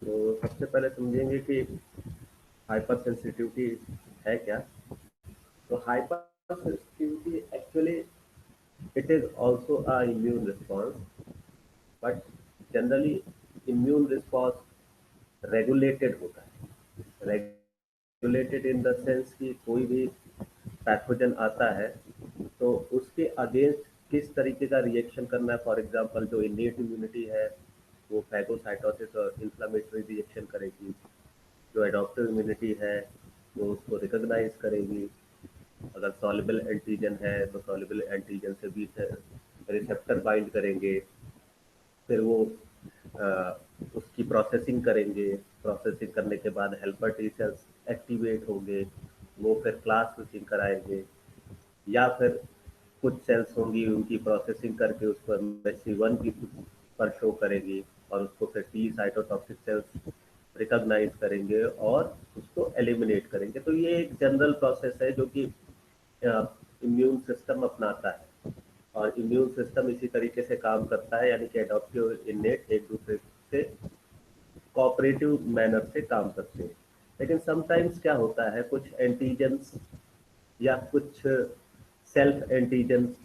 तो सबसे पहले समझेंगे कि हाइपर सेंसिटिविटी है क्या। तो hyper sensitivity actually it is also a immune response, but generally immune response regulated होता है। रेगुलेटेड इन द सेंस कि कोई भी पैथोजन आता है तो उसके अगेंस्ट किस तरीके का रिएक्शन करना है। फॉर एग्जांपल जो इनेट इम्यूनिटी है वो फैगोसाइटोसिस और इन्फ्लामेटरी रिएक्शन करेगी। जो एडॉप्टिव इम्यूनिटी है वो उसको रिकॉग्नाइज करेगी। अगर सॉल्युबल एंटीजन है तो सॉल्युबल एंटीजन से भी रिसेप्टर बाइंड करेंगे। फिर वो अ, उसकी प्रोसेसिंग करेंगे। प्रोसेसिंग करने के बाद हेल्पर टी सेल्स एक्टिवेट होंगे। वो फिर क्लास स्विचिंग कराएंगे, या फिर कुछ सेल्स होंगी उनकी प्रोसेसिंग करके उसको MHC1 की पर शो करेगी और उसको फिर टी साइटोटॉक्सिक सेल्स रिकॉग्नाइज करेंगे और उसको एलिमिनेट करेंगे। तो ये एक जनरल प्रोसेस है जो कि इम्यून सिस्टम अपनाता है। और इम्यून सिस्टम इसी तरीके से काम करता है, यानी कि एडॉप्टिव इनेट एक दूसरे से कोऑपरेटिव मैनर से काम करते हैं। लेकिन समटाइम्स क्या होता है, कुछ एंटीजेंस या कुछ सेल्फ एंटीजेंस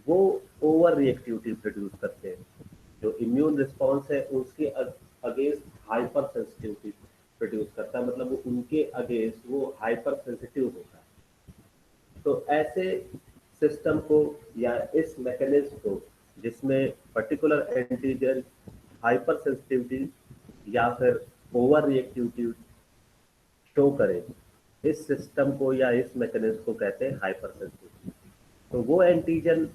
वो ओवर रिएक्टिविटी प्रोड्यूस करते हैं। जो इम्यून रिस्पॉन्स है उसके अगेंस्ट हाइपर सेंसिटिविटी प्रोड्यूस करता है, मतलब वो उनके अगेंस्ट वो हाइपर सेंसिटिव होता है। तो ऐसे सिस्टम को या इस मैकेनिज्म को जिसमें पर्टिकुलर एंटीजन हाइपर सेंसिटिविटी या फिर ओवर रिएक्टिविटी शो करे, इस सिस्टम को या इस मैकेनिज्म को कहते हैं हाइपर सेंसिटिविटी। तो वो एंटीजन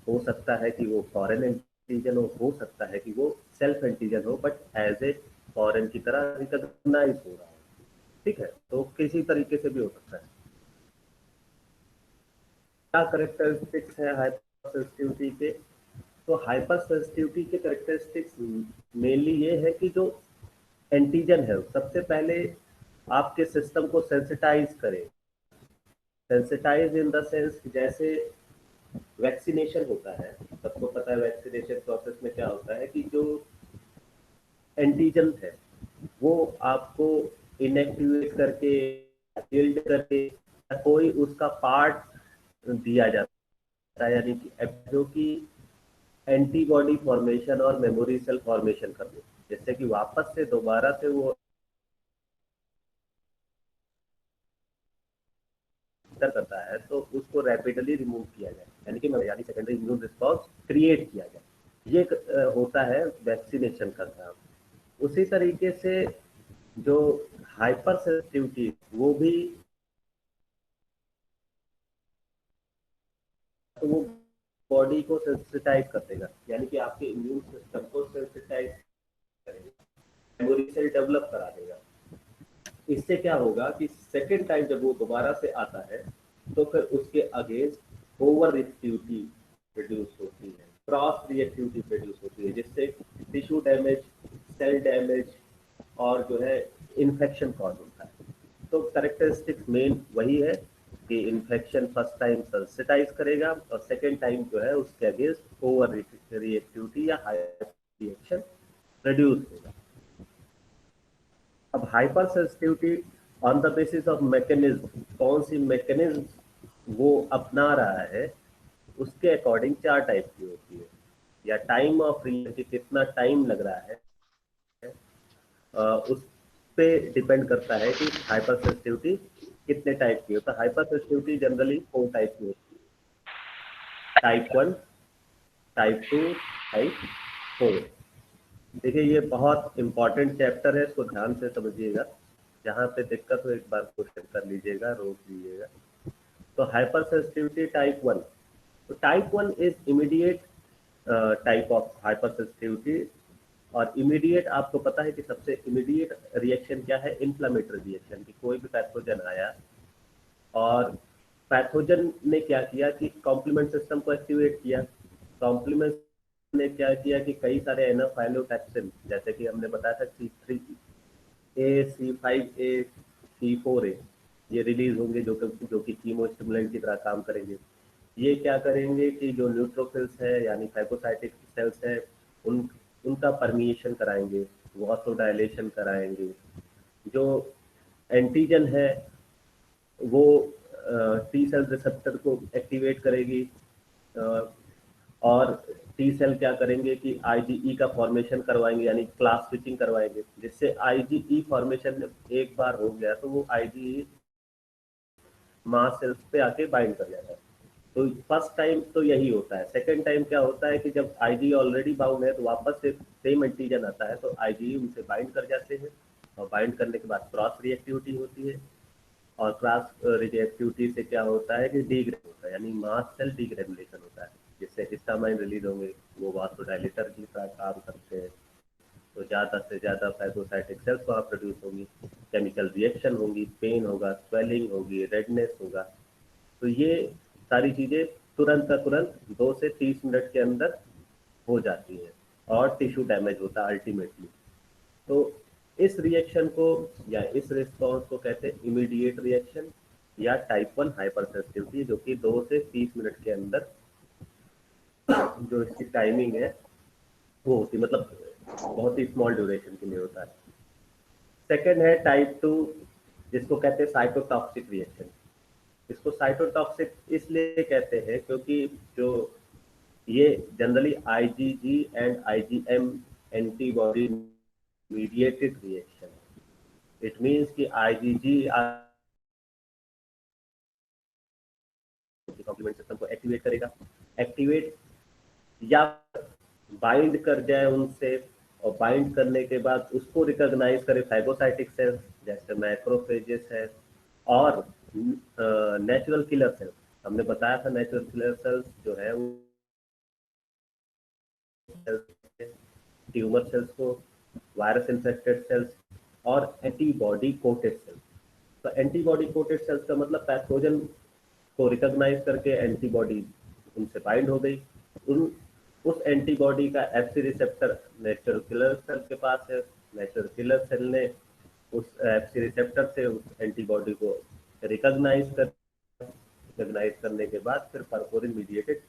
हो सकता है कि वो फॉरेन एंटीजन हो सकता है कि वो सेल्फ एंटीजन हो, बट एज ए फॉरेन की तरह रिकॉग्नाइज हो रहा है। ठीक है, तो किसी तरीके से भी हो सकता है। क्या करेक्टरिस्टिक्स है हाइपर सेंसिटिविटी के। तो हाइपर सेंसिटिविटी के करेक्टरिस्टिक्स मेनली ये है कि जो एंटीजन है सबसे पहले आपके सिस्टम को सेंसिटाइज करे। सेंसिटाइज इन द सेंस जैसे वैक्सीनेशन होता है, सबको पता है वैक्सीनेशन प्रोसेस में क्या होता है कि जो एंटीजन है वो आपको इनएक्टिवेट करके शील्ड करके या कोई उसका पार्ट दिया जाता है, यानी कि जो कि एंटीबॉडी फॉर्मेशन और मेमोरी सेल फॉर्मेशन कर दे, जिससे कि वापस से दोबारा से वो करता है तो उसको रैपिडली रिमूव किया जाए, यानी सेकेंडरी इम्यून रिस्पॉन्स क्रिएट किया जाए। ये होता है वैक्सीनेशन का काम। उसी तरीके से जो हाइपर सेंसिटिविटी वो भी, तो वो बॉडी को सेंसिटाइज कर देगा, यानी कि आपके इम्यून सिस्टम को सेंसिटाइज करेगा, मेमोरी सेल डेवलप करा देगा। इससे क्या होगा कि सेकेंड टाइम जब वो दोबारा से आता है तो फिर उसके अगेंस्ट ओवर रिएक्टिविटी प्रोड्यूस होती है, क्रॉस रिएक्टिविटी प्रोड्यूस होती है, जिससे टिश्यू डैमेज, सेल डैमेज और जो है इन्फेक्शन कॉज होता है। तो कैरेक्टरिस्टिक्स मेन वही है कि इन्फेक्शन फर्स्ट टाइम सेंसिटाइज करेगा और सेकेंड टाइम जो है उसके अगेंस्ट ओवर रिएक्टिविटी या हाई रिएक्शन प्रोड्यूस होगा। अब hyper sensitivity on the basis of mechanism, कौन सी मैकेनिज्म वो अपना रहा है, उसके अकॉर्डिंग चार टाइप की होती है। या टाइम ऑफ रिएक्शन, कितना टाइम लग रहा है, उस पे डिपेंड करता है कि हाइपर सेंसिटिविटी कितने टाइप की होता है। हाइपर सेंसिटिविटी जनरली 4 टाइप की होती है: टाइप 1, टाइप 2, टाइप 4। देखिए ये बहुत इंपॉर्टेंट चैप्टर है, इसको ध्यान से समझिएगा। जहाँ पे दिक्कत हो एक बार क्वेश्चन कर लीजिएगा, रोक लीजिएगा। तो हाइपर सेंसिटिविटी टाइप 1। तो type 1 is immediate type of hyper sensitivity. और इमीडिएट आपको पता है कि सबसे इमीडिएट रिएक्शन क्या है, इन्फ्लामेटरी रिएक्शन। कि कोई भी पैथोजन आया और पैथोजन ने क्या किया कि कॉम्प्लीमेंट सिस्टम को एक्टिवेट किया। कॉम्प्लीमेंट ने क्या किया कि कई सारे एनाफाइलोटैक्सिन, जैसे कि हमने बताया था C3A, C5A, C4A, ये रिलीज होंगे जो कि कीमो स्टिमुलेंट की तरह काम करेंगे। ये क्या करेंगे कि जो न्यूट्रोफिल्स है यानी फैगोसाइटिक सेल्स है उन उनका परमिएशन कराएंगे। वासोडाइलेशन कराएंगे। जो एंटीजन है वो टी सेल रिसेप्टर को एक्टिवेट करेगी, अ, और टी सेल क्या करेंगे कि आईजीई का फॉर्मेशन करवाएंगे, यानी क्लास स्विचिंग करवाएंगे, जिससे आईजीई फॉर्मेशन एक बार हो गया तो वो आईजीई मास सेल्स पे आके बाइंड कर जाता है। तो फर्स्ट टाइम तो यही होता है। सेकंड टाइम क्या होता है कि जब आईजीई ऑलरेडी बाउंड है तो वापस से सेम एंटीजन आता है तो आईजीई उनसे बाइंड कर जाते हैं, और बाइंड करने के बाद क्रॉस रिएक्टिविटी होती है, और क्रॉस रिएक्टिविटी से क्या होता है कि डीग्रेड होता है, यानी मास सेल डीग्रेनुलेशन होता है, जिससे हिस्टामाइन रिलीज होंगे, वो वासोडाइलेटर की तरह काम करते हैं। तो ज़्यादा से ज़्यादा फैगोसाइटिक सेल्स वहाँ प्रोड्यूस होंगी, केमिकल रिएक्शन होंगी, पेन होगा, स्वेलिंग होगी, रेडनेस होगा। तो ये सारी चीज़ें तुरंत का तुरंत 2 से 30 मिनट के अंदर हो जाती हैं, और टिश्यू डैमेज होता है अल्टीमेटली। तो इस रिएक्शन को या इस रिस्पॉन्स को कहते हैं इमीडिएट रिएक्शन या टाइप 1 हाइपरसेंसिटिविटी, जो कि 2 से 30 मिनट के अंदर जो इसकी टाइमिंग है वो होती, मतलब बहुत ही स्मॉल ड्यूरेशन के लिए होता है। सेकेंड है टाइप 2, जिसको कहते हैं साइटोटॉक्सिक रिएक्शन। इसको साइटोटॉक्सिक इसलिए कहते हैं क्योंकि जो ये generally IgG and IgM antibody mediated reaction. It means कि आईजीजी कॉम्प्लीमेंट सिस्टम को एक्टिवेट करेगा, एक्टिवेट या बाइंड कर जाए उनसे, और बाइंड करने के बाद उसको रिकॉग्नाइज करे फैगोसाइटिक सेल्स जैसे मैक्रोफेजेस है, और नेचुरल किलर सेल्स। हमने बताया था नेचुरल किलर सेल्स जो है वो ट्यूमर सेल्स को, वायरस इन्फेक्टेड सेल्स, और एंटीबॉडी कोटेड सेल्स। तो एंटीबॉडी कोटेड सेल्स का मतलब पैथोजन को रिकॉग्नाइज करके एंटीबॉडी उनसे बाइंड हो गई। उन उस एंटीबॉडी का FC receptor natural killer cell के पास है, नेचुरल किलर सेल ने उस एफसी रिसेप्टर से उस एंटीबॉडी को रिकॉग्नाइज करने के बाद फिर परफोरिन मीडिएटेड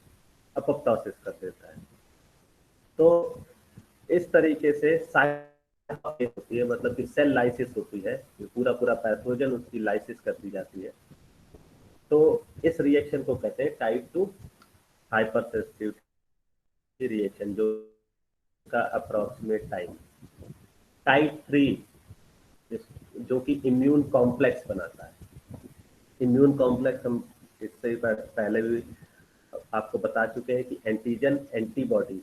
अपप्टोसिस कर देता है। तो इस तरीके से होती है, मतलब कि सेल लाइसिस होती है, पूरा पूरा पैथोजन उसकी लाइसिस कर दी जाती है। तो इस रिएक्शन को कहते हैं टाइप 2 हाइपरसेंसिटिविटी रिएक्शन, जो का अप्रोक्सीमेट टाइम। टाइप 3 जो कि इम्यून कॉम्प्लेक्स बनाता है। इम्यून कॉम्प्लेक्स हम इससे पहले भी आपको बता चुके हैं कि एंटीजन एंटीबॉडी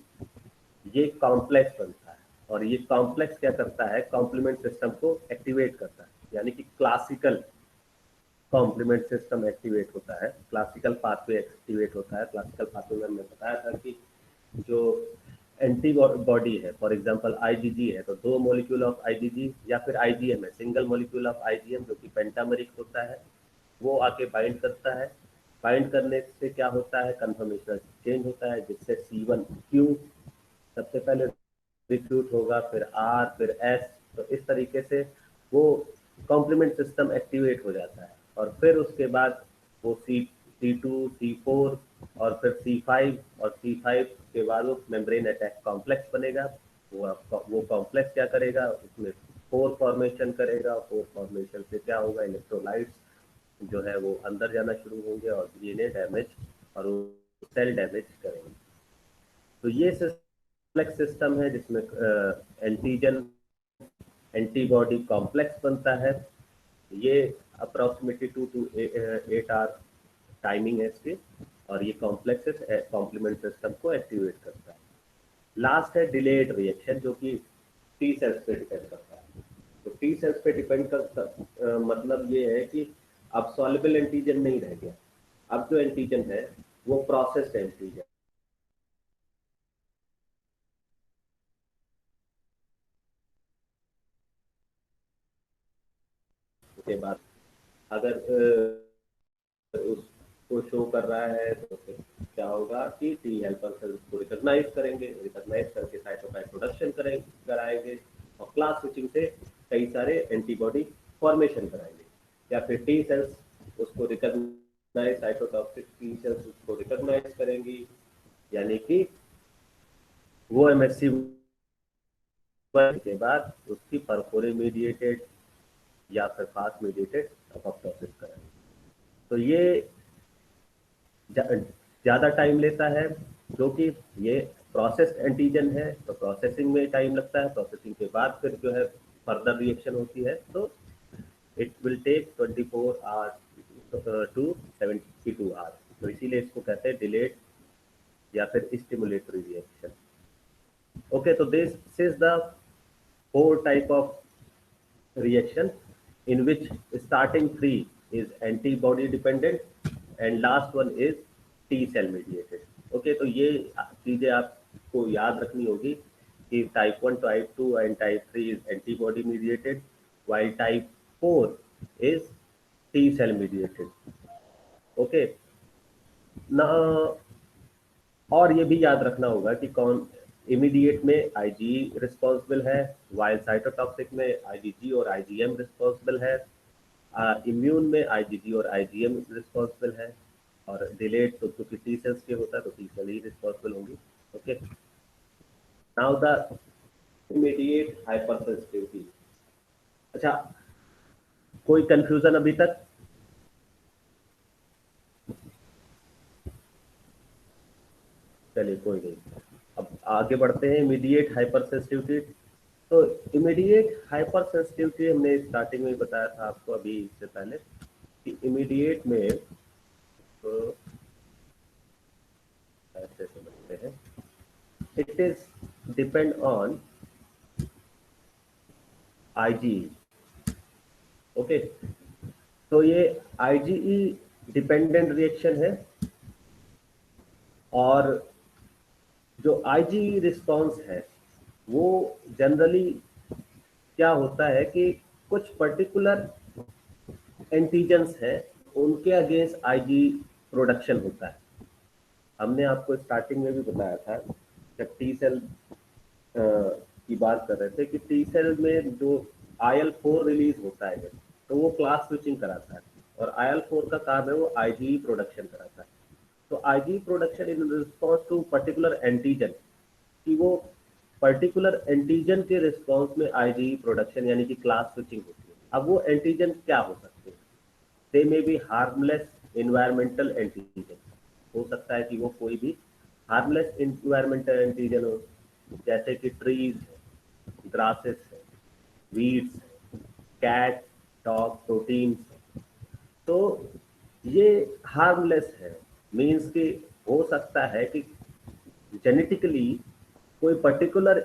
ये कॉम्प्लेक्स बनता है, और ये कॉम्प्लेक्स क्या करता है, कॉम्प्लीमेंट सिस्टम को एक्टिवेट करता है, यानी कि क्लासिकल कॉम्प्लीमेंट सिस्टम एक्टिवेट होता है, क्लासिकल पाथवे एक्टिवेट होता है। क्लासिकल पाथवे में हमने बताया था कि जो एंटीबॉडी है, फॉर एग्जांपल आईजीजी है, तो 2 मॉलिक्यूल ऑफ आईजीजी, या फिर आईजीएम है, सिंगल मॉलिक्यूल ऑफ आईजीएम जो कि पेंटामेरिक होता है, वो आके बाइंड करता है। बाइंड करने से क्या होता है, कन्फर्मेशन चेंज होता है, जिससे C1Q सबसे पहले रिक्रूट होगा, फिर आर, फिर एस। तो इस तरीके से वो कॉम्प्लीमेंट सिस्टम एक्टिवेट हो जाता है, और फिर उसके बाद वो C2 C4 और फिर C5, और C5 के बाद वो मेम्ब्रेन अटैक कॉम्प्लेक्स बनेगा। वो कॉम्प्लेक्स क्या करेगा, उसमें फोर फॉर्मेशन करेगा। फोर फॉर्मेशन से क्या होगा, इलेक्ट्रोलाइट्स जो है वो अंदर जाना शुरू होंगे और डीएनए डैमेज और सेल डैमेज करेंगे। तो ये कॉम्प्लेक्स सिस्टम है जिसमें एंटीजन एंटीबॉडी कॉम्प्लेक्स बनता है। ये अप्रोक्सीमेटली 2 to 8 आवर टाइमिंग है इसकी, और ये कॉम्प्लेक्स कॉम्प्लीमेंट सिस्टम को एक्टिवेट करता है। लास्ट है डिलेड रिएक्शन, जो कि टी सेल्स पे डिपेंड करता है। तो टी सेल्स पे डिपेंड करता मतलब ये है कि अब सॉल्युबल एंटीजन नहीं रह गया, अब जो एंटीजन है वो प्रोसेस्ड एंटीजन के बाद अगर उसको शो कर रहा है तो फिर क्या होगा कि टी हेल्पर सेल उसको रिकॉग्नाइज करेंगे, रिकॉग्नाइज करके साइटोकाइन प्रोडक्शन कराएंगे, और क्लास स्विचिंग से कई सारे एंटीबॉडी फॉर्मेशन कराएंगे। या फिर टी सेल्स उसको रिकॉग्नाइज, साइटोटॉक्सिक टी सेल्स उसको रिकॉग्नाइज करेंगी, यानी कि वो एमएससी बाद उसकी परफोरे मीडिएटेड या फिर फास्ट मीडिएटेड प्रोसेस करें। तो ये ज़्यादा टाइम लेता है, क्योंकि ये प्रोसेस्ड एंटीजन है तो प्रोसेसिंग में टाइम लगता है, प्रोसेसिंग के बाद फिर जो है फर्दर रिएक्शन होती है, तो it will take 24 hours to 72 hours. तो इसीलिए इसको कहते हैं डिलेड या फिर स्टिमुलेटरी रिएक्शन। ओके, तो this is the 4 type of reaction in which starting 3 is antibody dependent and last one is T cell mediated. Okay, तो ये चीजें आपको याद रखनी होगी कि type 1, type 2 and type 3 is antibody mediated, while type 4 is T cell mediated. Okay ना, और ये भी याद रखना होगा कि कौन इमीडिएट में आईजी रिस्पॉन्सिबल है, वाइल साइटोटॉक्सिक में आईजीजी और आईजीएम रिस्पॉन्सिबल है, इम्यून में आईजीजी और आईजीएम रिस्पॉन्सिबल है, और डिलेड तो क्योंकि टी सेल्स के होता है तो टी सेल ही रिस्पॉन्सिबल होंगी। Okay, now the immediate hyper sensitivity. अच्छा, कोई कंफ्यूजन अभी तक? चलिए कोई नहीं, अब आगे बढ़ते हैं। Immediate hyper sensitivity. तो इमीडिएट हाइपर सेंसिटिविटी हमने स्टार्टिंग में बताया था आपको अभी इससे पहले कि इमीडिएट में तो ऐसे समझते हैं, it is depend on IgE. Okay, तो ये आईजीई डिपेंडेंट रिएक्शन है, और जो आईजीई रिस्पॉन्स है वो जनरली क्या होता है कि कुछ पर्टिकुलर एंटीजेंस है उनके अगेंस्ट आईजी प्रोडक्शन होता है। हमने आपको स्टार्टिंग में भी बताया था जब टी सेल की बात कर रहे थे कि टी सेल में जो IL-4 रिलीज होता है तो वो क्लास स्विचिंग कराता है, और IL-4 का काम है वो आईजी प्रोडक्शन कराता है। तो Ig production in response to particular antigen, कि वो पर्टिकुलर एंटीजन के रिस्पॉन्स में आईजी प्रोडक्शन यानी कि क्लास स्विचिंग होती है। अब वो एंटीजन क्या हो सकते हैं? They may be harmless environmental antigen, हो सकता है कि वो कोई भी हार्मलेस इन्वायरमेंटल एंटीजन हो, जैसे कि ट्रीज है, ग्रासेस है, वीड्स, कैट, डॉग, प्रोटीन्स। तो ये हार्मलेस है, मीन्स कि हो सकता है कि जेनेटिकली कोई पर्टिकुलर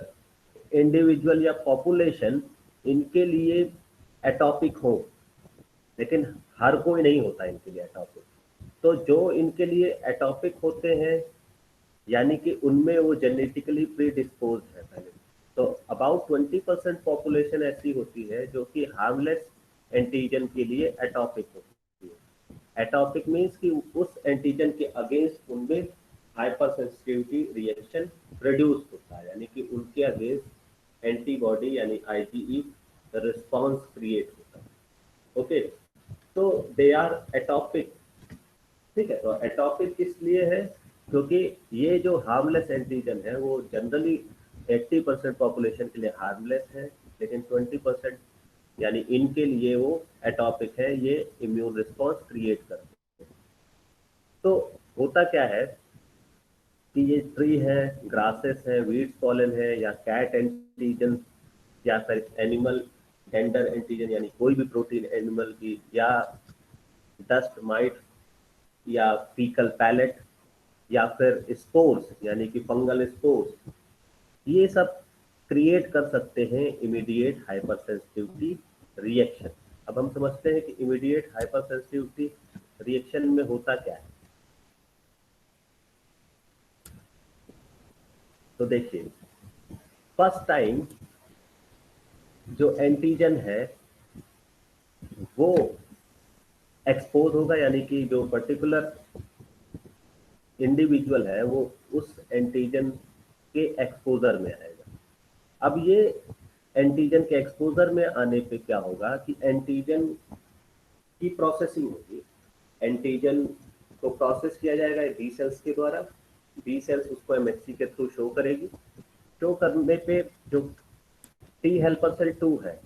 इंडिविजुअल या पॉपुलेशन इनके लिए एटॉपिक हो, लेकिन हर कोई नहीं होता इनके लिए एटॉपिक। तो जो इनके लिए एटॉपिक होते हैं यानी कि उनमें वो जेनेटिकली प्री डिस्पोज है पहले। तो अबाउट 20% पॉपुलेशन ऐसी होती है जो कि हार्मलेस एंटीजन के लिए एटॉपिक होती है। एटॉपिक मीन्स कि उस एंटीजन के अगेंस्ट उनमें हाइपर सेंसिटिविटी रिएक्शन प्रोड्यूस होता है, यानी कि उनके अगेंस्ट एंटीबॉडी यानी आईजीई रिस्पॉन्स क्रिएट होता है। ओके, तो दे आर एटॉपिक। ठीक है, तो एटॉपिक इसलिए है क्योंकि ये जो हार्मलेस एंटीजन है वो जनरली 80% पॉपुलेशन के लिए हार्मलेस है, लेकिन 20% यानी इनके लिए वो एटॉपिक है, ये इम्यून रिस्पॉन्स क्रिएट करते हैं। तो होता क्या है कि ये ट्री है, ग्रासेस है, वीड्स पॉलन है, या कैट एंटीजन, या फिर एनिमल टेंडर एंटीजन यानी कोई भी प्रोटीन एनिमल की, या डस्ट माइट या फीकल पैलेट, या फिर स्पोर्स यानी कि फंगल स्पोर्स, ये सब क्रिएट कर सकते हैं इमीडिएट हाइपर सेंसिटिविटी रिएक्शन। अब हम समझते हैं कि इमीडिएट हाइपर सेंसिटिविटी रिएक्शन में होता क्या है। तो देखिए, फर्स्ट टाइम जो एंटीजन है वो एक्सपोज होगा, यानी कि जो पर्टिकुलर इंडिविजुअल है वो उस एंटीजन के एक्सपोजर में आएगा। अब ये एंटीजन के एक्सपोजर में आने पे क्या होगा कि एंटीजन की प्रोसेसिंग होगी। एंटीजन को प्रोसेस किया जाएगा बी सेल्स के द्वारा, बी सेल्स उसको एमएचसी के थ्रू शो करेगी। शो करने पे जो टी हेल्पर सेल 2 है,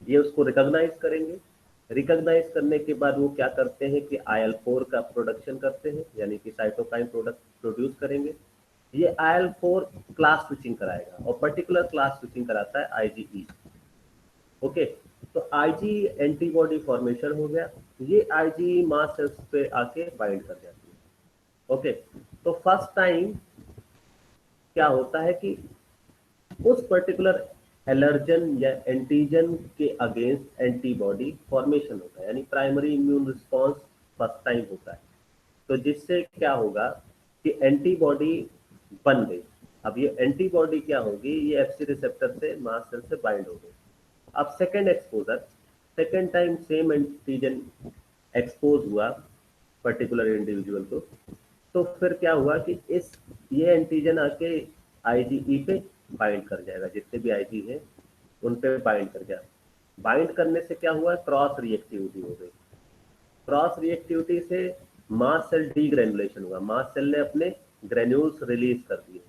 ये उसको रिकॉग्नाइज करेंगे। रिकॉग्नाइज करने के बाद वो क्या करते हैं कि IL-4 का प्रोडक्शन करते हैं, यानी कि साइटोकाइन प्रोडक्ट प्रोड्यूस करेंगे। ये IL-4 क्लास स्विचिंग कराएगा और पर्टिकुलर क्लास स्विचिंग कराता है IgE। ओके, तो IgE एंटीबॉडी फॉर्मेशन हो गया, ये IgE मास सेल्स पे आके बाइंड कर जाती है। ओके, तो फर्स्ट टाइम क्या होता है कि उस पर्टिकुलर एलर्जन या एंटीजन के अगेंस्ट एंटीबॉडी फॉर्मेशन होता है, यानी primary immune response first time होता है। तो जिससे क्या होगा कि एंटीबॉडी बन गई। अब ये एंटीबॉडी क्या होगी, ये एफसी रिसेप्टर से मास्ट सेल से बाइंड हो गई। अब second exposure, second time same antigen expose हुआ पर्टिकुलर इंडिविजुअल को, तो फिर क्या हुआ कि ये एंटीजन आके IgE पे बाइंड कर जाएगा, जितने भी IG है उन पे बाइंड कर गया। बाइंड करने से क्या हुआ, क्रॉस रिएक्टिविटी हो गई। क्रॉस रिएक्टिविटी से मास्ट सेल डीग्रेनुलेशन हुआ, मास्ट सेल ने अपने ग्रेन्यूल्स रिलीज कर दिए।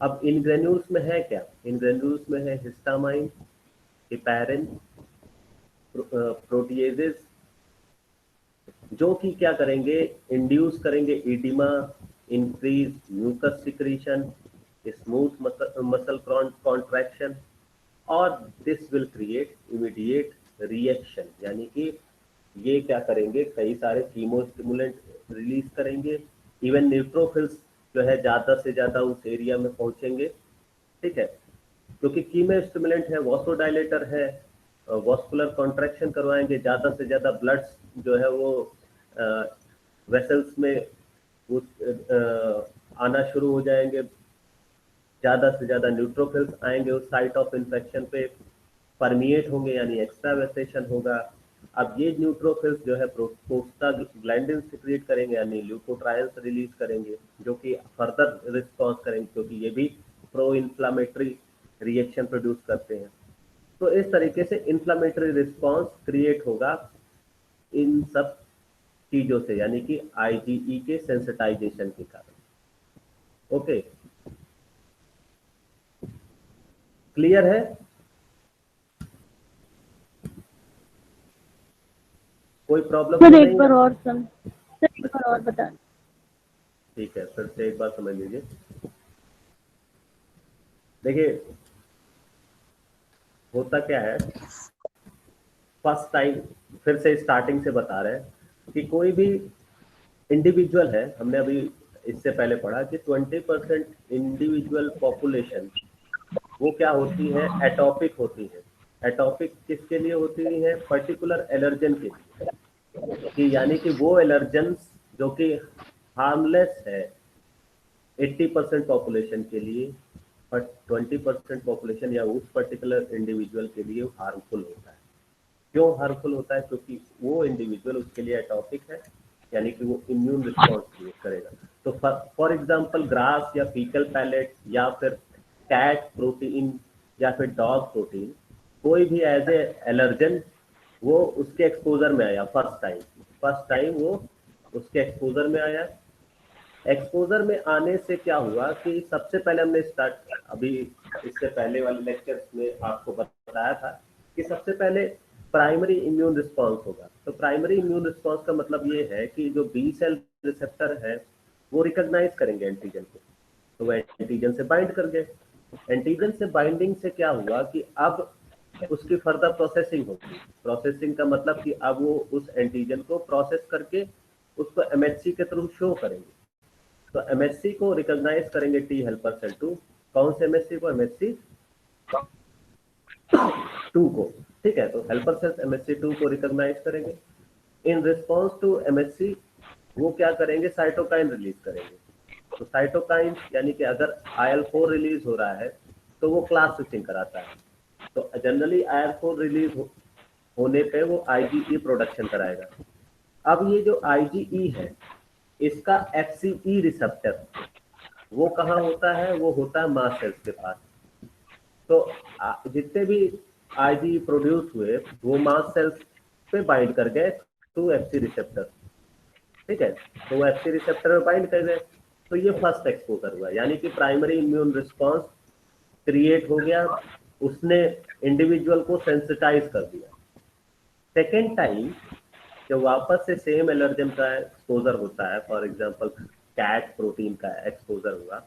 अब इन ग्रेन्यूल्स में है क्या, इन ग्रेन्यूल्स में है हिस्टामाइन, हिपैरिन, प्रोटीएजेस, जो कि क्या करेंगे, इंड्यूस करेंगे edema, increase mucus secretion, smooth muscle contraction, और this will create immediate reaction, यानी कि ये क्या करेंगे, कई सारे कीमो स्टिमुलेंट रिलीज करेंगे। इवन न्यूट्रोफिल्स जो है ज्यादा से ज्यादा उस एरिया में पहुंचेंगे। ठीक है, क्योंकि कीमो स्टिमुलेंट है, वॉसोडाइलेटर है, वॉस्कुलर कॉन्ट्रैक्शन करवाएंगे, ज्यादा से ज्यादा ब्लड्स जो है वो वेसल्स में आना शुरू हो जाएंगे, ज्यादा से ज्यादा न्यूट्रोफिल्स आएंगे उस साइट ऑफ इंफेक्शन पे, परमिएट होंगे, यानी एक्स्ट्रावेसेशन होगा। अब ये न्यूट्रोफिल्स जो है प्रोस्टाग्लैंडिन सिक्रिएट करेंगे, यानी ल्यूकोट्रायंस रिलीज करेंगे, जो कि फर्दर रिस्पॉन्स करेंगे, क्योंकि ये भी प्रो इन्फ्लामेटरी रिएक्शन प्रोड्यूस करते हैं। तो इस तरीके से इन्फ्लामेटरी रिस्पॉन्स क्रिएट होगा इन सब चीजों से, यानी कि IgE के सेंसिटाइजेशन के कारण। ओके, क्लियर है? कोई प्रॉब्लम सर तो एक नहीं बार है? और सर एक बार और बता। ठीक है, फिर से एक बार समझ लीजिए। देखिए होता क्या है, फर्स्ट टाइम फिर से स्टार्टिंग से बता रहे हैं कि कोई भी इंडिविजुअल है, हमने अभी इससे पहले पढ़ा कि 20% इंडिविजुअल पॉपुलेशन वो क्या होती है, एटॉपिक होती है। एटॉपिक किसके लिए होती है, पर्टिकुलर एलर्जन के लिए, कि यानी कि वो एलर्जेंस जो कि हार्मलेस है 80% पॉपुलेशन के लिए, पर 20% पॉपुलेशन या उस पर्टिकुलर इंडिविजुअल के लिए हार्मफुल होता है। क्यों हार्मफुल होता है, क्योंकि वो इंडिविजुअल उसके लिए एटॉपिक है, यानी कि वो इम्यून रिस्पॉन्स क्रिएट करेगा। तो फॉर एग्जांपल ग्रास या फीकल पैलेट या फिर कैट प्रोटीन या फिर डॉग प्रोटीन, कोई भी एज ए एलर्जन वो उसके एक्सपोजर में आया, फर्स्ट टाइम वो उसके एक्सपोजर में आया। एक्सपोजर में आने से क्या हुआ कि सबसे पहले हमने अभी इससे पहले वाले लेक्चर्स में आपको बताया था कि सबसे पहले प्राइमरी इम्यून रिस्पॉन्स होगा। तो प्राइमरी इम्यून रिस्पॉन्स का मतलब ये है कि जो बी सेल रिसेप्टर है वो रिकॉग्नाइज करेंगे एंटीजन को, तो वो एंटीजन से बाइंड कर गए। एंटीजन से बाइंडिंग से क्या हुआ कि अब उसकी फर्दर प्रोसेसिंग होगी। प्रोसेसिंग का मतलब कि अब वो उस एंटीजन को प्रोसेस करके उसको MHC के थ्रू शो करेंगे। तो MHC को रिकॉग्नाइज करेंगे टी हेल्पर सेल 2। कौन से MHC को, MHC 2 को। ठीक है, तो हेल्पर सेल्स MHC 2 को रिकॉग्नाइज करेंगे। इन रिस्पॉन्स टू MHC वो क्या करेंगे, साइटोकाइन रिलीज करेंगे। तो साइटोकाइन यानी कि अगर IL-4 रिलीज हो रहा है तो वो क्लास स्विचिंग कराता है। तो जनरली IL-4 रिलीज होने पे वो IgE प्रोडक्शन कराएगा। अब ये जो IgE है इसका FCE रिसेप्टर वो कहाँ होता है, वो होता है मास्ट सेल्स के पास। तो जितने भी IgE प्रोड्यूस हुए वो मास्ट सेल्स पे बाइंड कर गए टू FC रिसेप्टर। ठीक है, तो वो FC रिसेप्टर में बाइंड कर गए, तो ये फर्स्ट एक्सपोजर हुआ, यानी कि प्राइमरी इम्यून रिस्पॉन्स क्रिएट हो गया उसने इंडिविजुअल को सेंसिटाइज कर दिया। सेकेंड टाइम जब वापस से सेम एलर्जन का एक्सपोजर होता है, फॉर एग्जांपल कैट प्रोटीन का एक्सपोजर हुआ,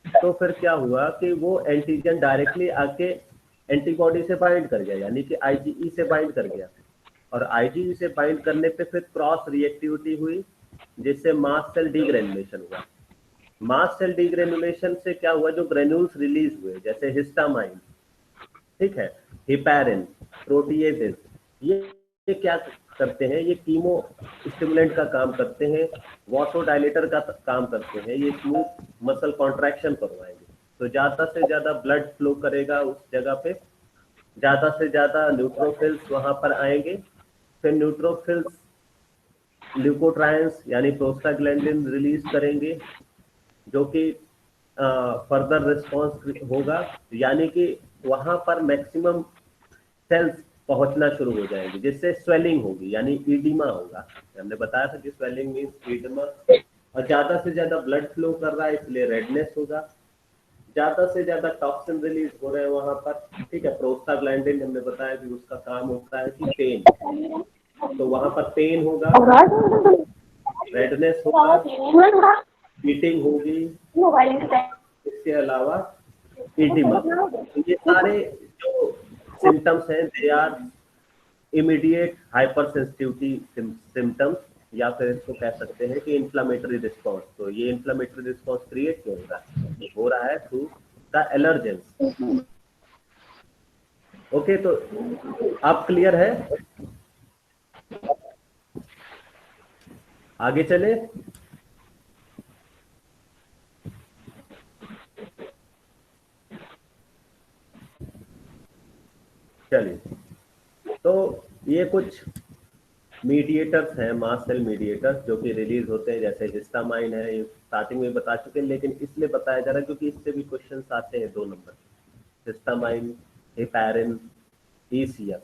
तो फिर क्या हुआ कि वो एंटीजन डायरेक्टली आके एंटीबॉडी से बाइंड कर गया, यानी कि आईजीई से बाइंड कर गया, और आईजीई से बाइंड करने पे फिर क्रॉस रिएक्टिविटी हुई, जिससे मास्ट सेल डीग्रेनुलेशन हुआ। मास्ट सेल डीग्रेनुलेशन से क्या हुआ, जो ग्रेन्यूल्स रिलीज हुए जैसे हिस्टामाइन, ठीक है, हिपैरिन, प्रोटीएजेस, ये क्या करते हैं, ये कीमो स्टिमुलेंट का काम करते हैं, वासोडाइलेटर का काम करते हैं, ये स्मूथ मसल कॉन्ट्रैक्शन करवाएंगे, तो ज्यादा से ज्यादा ब्लड फ्लो करेगा उस जगह पे, ज्यादा से ज्यादा न्यूट्रोफिल्स वहां पर आएंगे, फिर न्यूट्रोफिल्स ल्यूकोट्रायंस यानी प्रोस्टाग्लैंडिन रिलीज करेंगे, जो कि फर्दर रिस्पॉन्स होगा, यानी कि वहां पर मैक्सिमम सेल्स पहुंचना शुरू हो जाएंगे, जिससे स्वेलिंग होगी, यानी ईडिमा होगा। हमने बताया था कि स्वेलिंग मीन्स ईडिमा, और ज्यादा से ज्यादा ब्लड फ्लो कर रहा है इसलिए रेडनेस होगा, ज्यादा से ज्यादा टॉक्सिन रिलीज हो रहे हैं वहां पर, ठीक है। प्रोस्टाग्लैंडिन हमने बताया कि उसका काम होता है कि पेन, तो वहां पर पेन होगा, रेडनेस होगा, हीटिंग होगी, इसके अलावा ईडिमा। तो ये सारे जो सिम्टम्स हैं they are immediate hypersensitivity symptoms, या फिर इसको कह सकते हैं कि इन्फ्लामेटरी रिस्पॉन्स। तो ये इन्फ्लामेटरी रिस्पॉन्स क्रिएट क्यों हो रहा है, ये हो रहा है थ्रू द एलर्जेंस। ओके, तो आप क्लियर है, आगे चले। चलिए, तो ये कुछ मीडिएटर्स हैं, मास्ट सेल मीडिएटर्स, जो कि रिलीज होते हैं, जैसे हिस्टामाइन है, ये स्टार्टिंग में बता चुके हैं, लेकिन इसलिए बताया जा रहा है क्योंकि इससे भी क्वेश्चंस आते हैं 2 नंबर, हिस्टामाइन, हिपैरिन, ईसीएफ।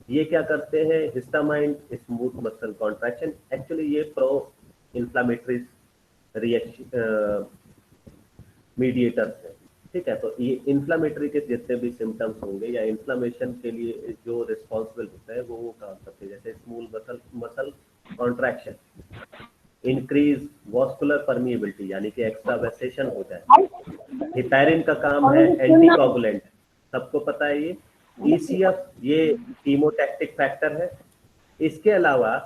ये क्या करते हैं, histamine smooth muscle contraction, actually ये प्रो इन्फ्लामेटरी रिएक्शन मीडिएटर्स है, ठीक है। तो ये इन्फ्लामेटरी के जितने भी सिम्टम्स होंगे या इन्फ्लामेशन के लिए जो रिस्पॉन्सिबल होते हैं वो काम करते हैं, जैसे smooth muscle contraction, increase vascular permeability यानी कि एक्स्ट्रावेसेशन हो जाए। हिपैरिन का काम है एंटीकोगुलेंट, सबको पता है ये। ईसीएफ ये कीमोटैक्टिक फैक्टर है। इसके अलावा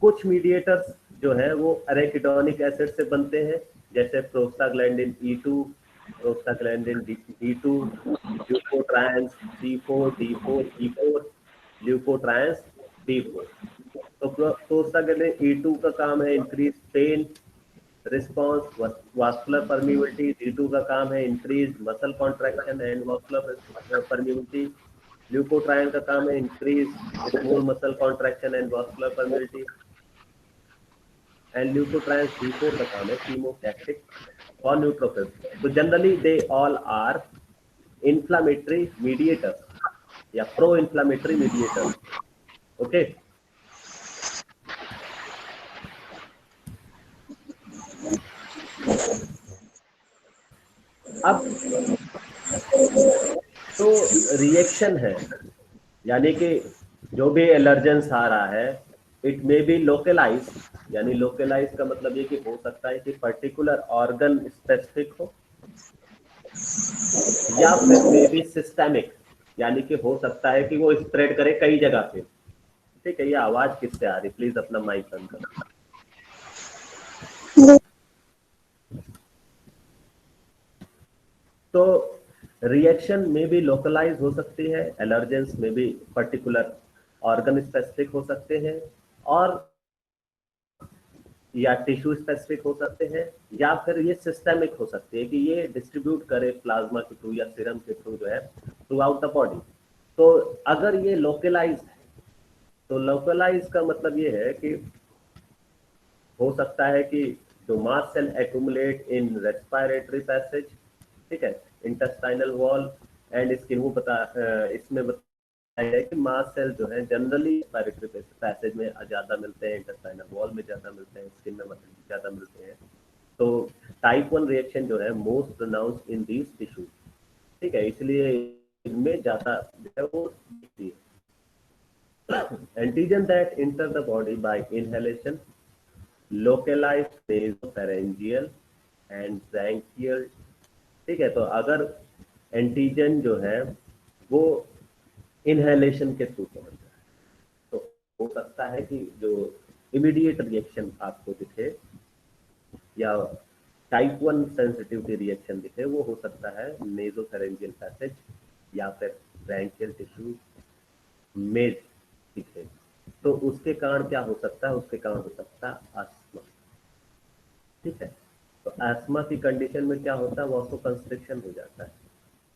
कुछ मीडिएटर्स जो है वो अरेकिडोनिक एसिड से बनते हैं, जैसे prostaglandin E2, prostaglandin D2, ल्यूकोट्रायंस C4, D4, E4, ल्यूकोट्रायंस D4। तो प्रोस्टाग्लैंडिन E2 का काम है increase pain response, vascular permeability. D2 का काम है increase muscle contraction and vascular permeability. Leukotriene का काम है increase small muscle contraction and vascular permeability, and leukotrienes D4 का काम है कीमोटैक्टिक फॉर न्यूट्रोफिल्स। तो generally they all are inflammatory mediators या प्रो इन्फ्लामेटरी मीडिएटर्स। ओके, अब तो रिएक्शन है, यानी कि जो भी एलर्जेंस आ रहा है इट मे बी लोकलाइज, यानी लोकलाइज का मतलब ये कि हो सकता है कि पर्टिकुलर ऑर्गन स्पेसिफिक हो, या फिर मे बी सिस्टेमिक, यानी कि हो सकता है कि वो स्प्रेड करे कई जगह पे। ठीक है, ये आवाज किससे आ रही, प्लीज अपना माइक बंद करो। तो रिएक्शन में भी लोकलाइज हो सकती है, एलर्जेंस में भी पर्टिकुलर ऑर्गन स्पेसिफिक हो सकते हैं, और या टिश्यू स्पेसिफिक हो सकते हैं, या फिर ये सिस्टेमिक हो सकती है कि ये डिस्ट्रीब्यूट करे प्लाज्मा के थ्रू या सीरम के थ्रू जो है थ्रू आउट द बॉडी। तो अगर ये लोकलाइज है, तो लोकलाइज का मतलब ये है कि हो सकता है कि जो mast cell accumulate in respiratory passage, ठीक है, इंटेस्टाइनल वॉल एंड स्किन। वो इसमें बताया है कि मास सेल जो है जनरली रेस्पिरेटरी पैसेज में ज्यादा मिलते हैं, इंटेस्टाइनल वॉल में ज्यादा मिलते हैं, स्किन में ज्यादा मिलते हैं। तो टाइप 1 रिएक्शन जो है most pronounced in these tissues, ठीक है, इसलिए इनमें ज्यादा जो है वो दिखती है। Antigen that enter the body by inhalation localized nasopharyngeal and bronchial। ठीक है, तो अगर एंटीजन जो है वो इनहेलेशन के थ्रू पहुंच जाए तो हो सकता है कि जो इमीडिएट रिएक्शन आपको दिखे या टाइप 1 सेंसिटिविटी रिएक्शन दिखे वो हो सकता है नेजोफेरेंजियल पैसेज या फिर ब्रैंकियल टिश्यू में दिखे। तो उसके कारण क्या हो सकता है, उसके कारण हो सकता है अस्थमा। ठीक है, तो अस्थमा की कंडीशन में क्या होता है, वासो कंस्ट्रिक्शन हो जाता है,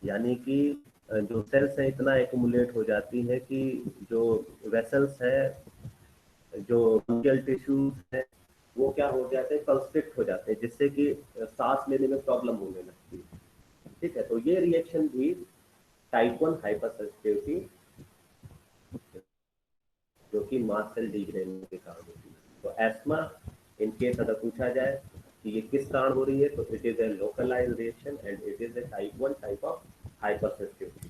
यानी कि जो सेल्स है इतना एक्यूमुलेट हो जाती है कि जो वेसल्स है, जो ब्रंकियल टिश्यूज है, वो क्या हो जाते हैं, कंस्ट्रिक्ट हो जाते हैं, जिससे कि सांस लेने में प्रॉब्लम होने लगती है। ठीक है, तो ये रिएक्शन भी टाइप 1 हाइपरसेंसिटिविटी जो कि मास्ट सेल डिग्रेडेशन के कारण होती है। तो एस्मा इन केस अगर पूछा जाए कि ये किस कारण हो रही है, तो it is a localised reaction and it is a type 1 type of hypersensitivity.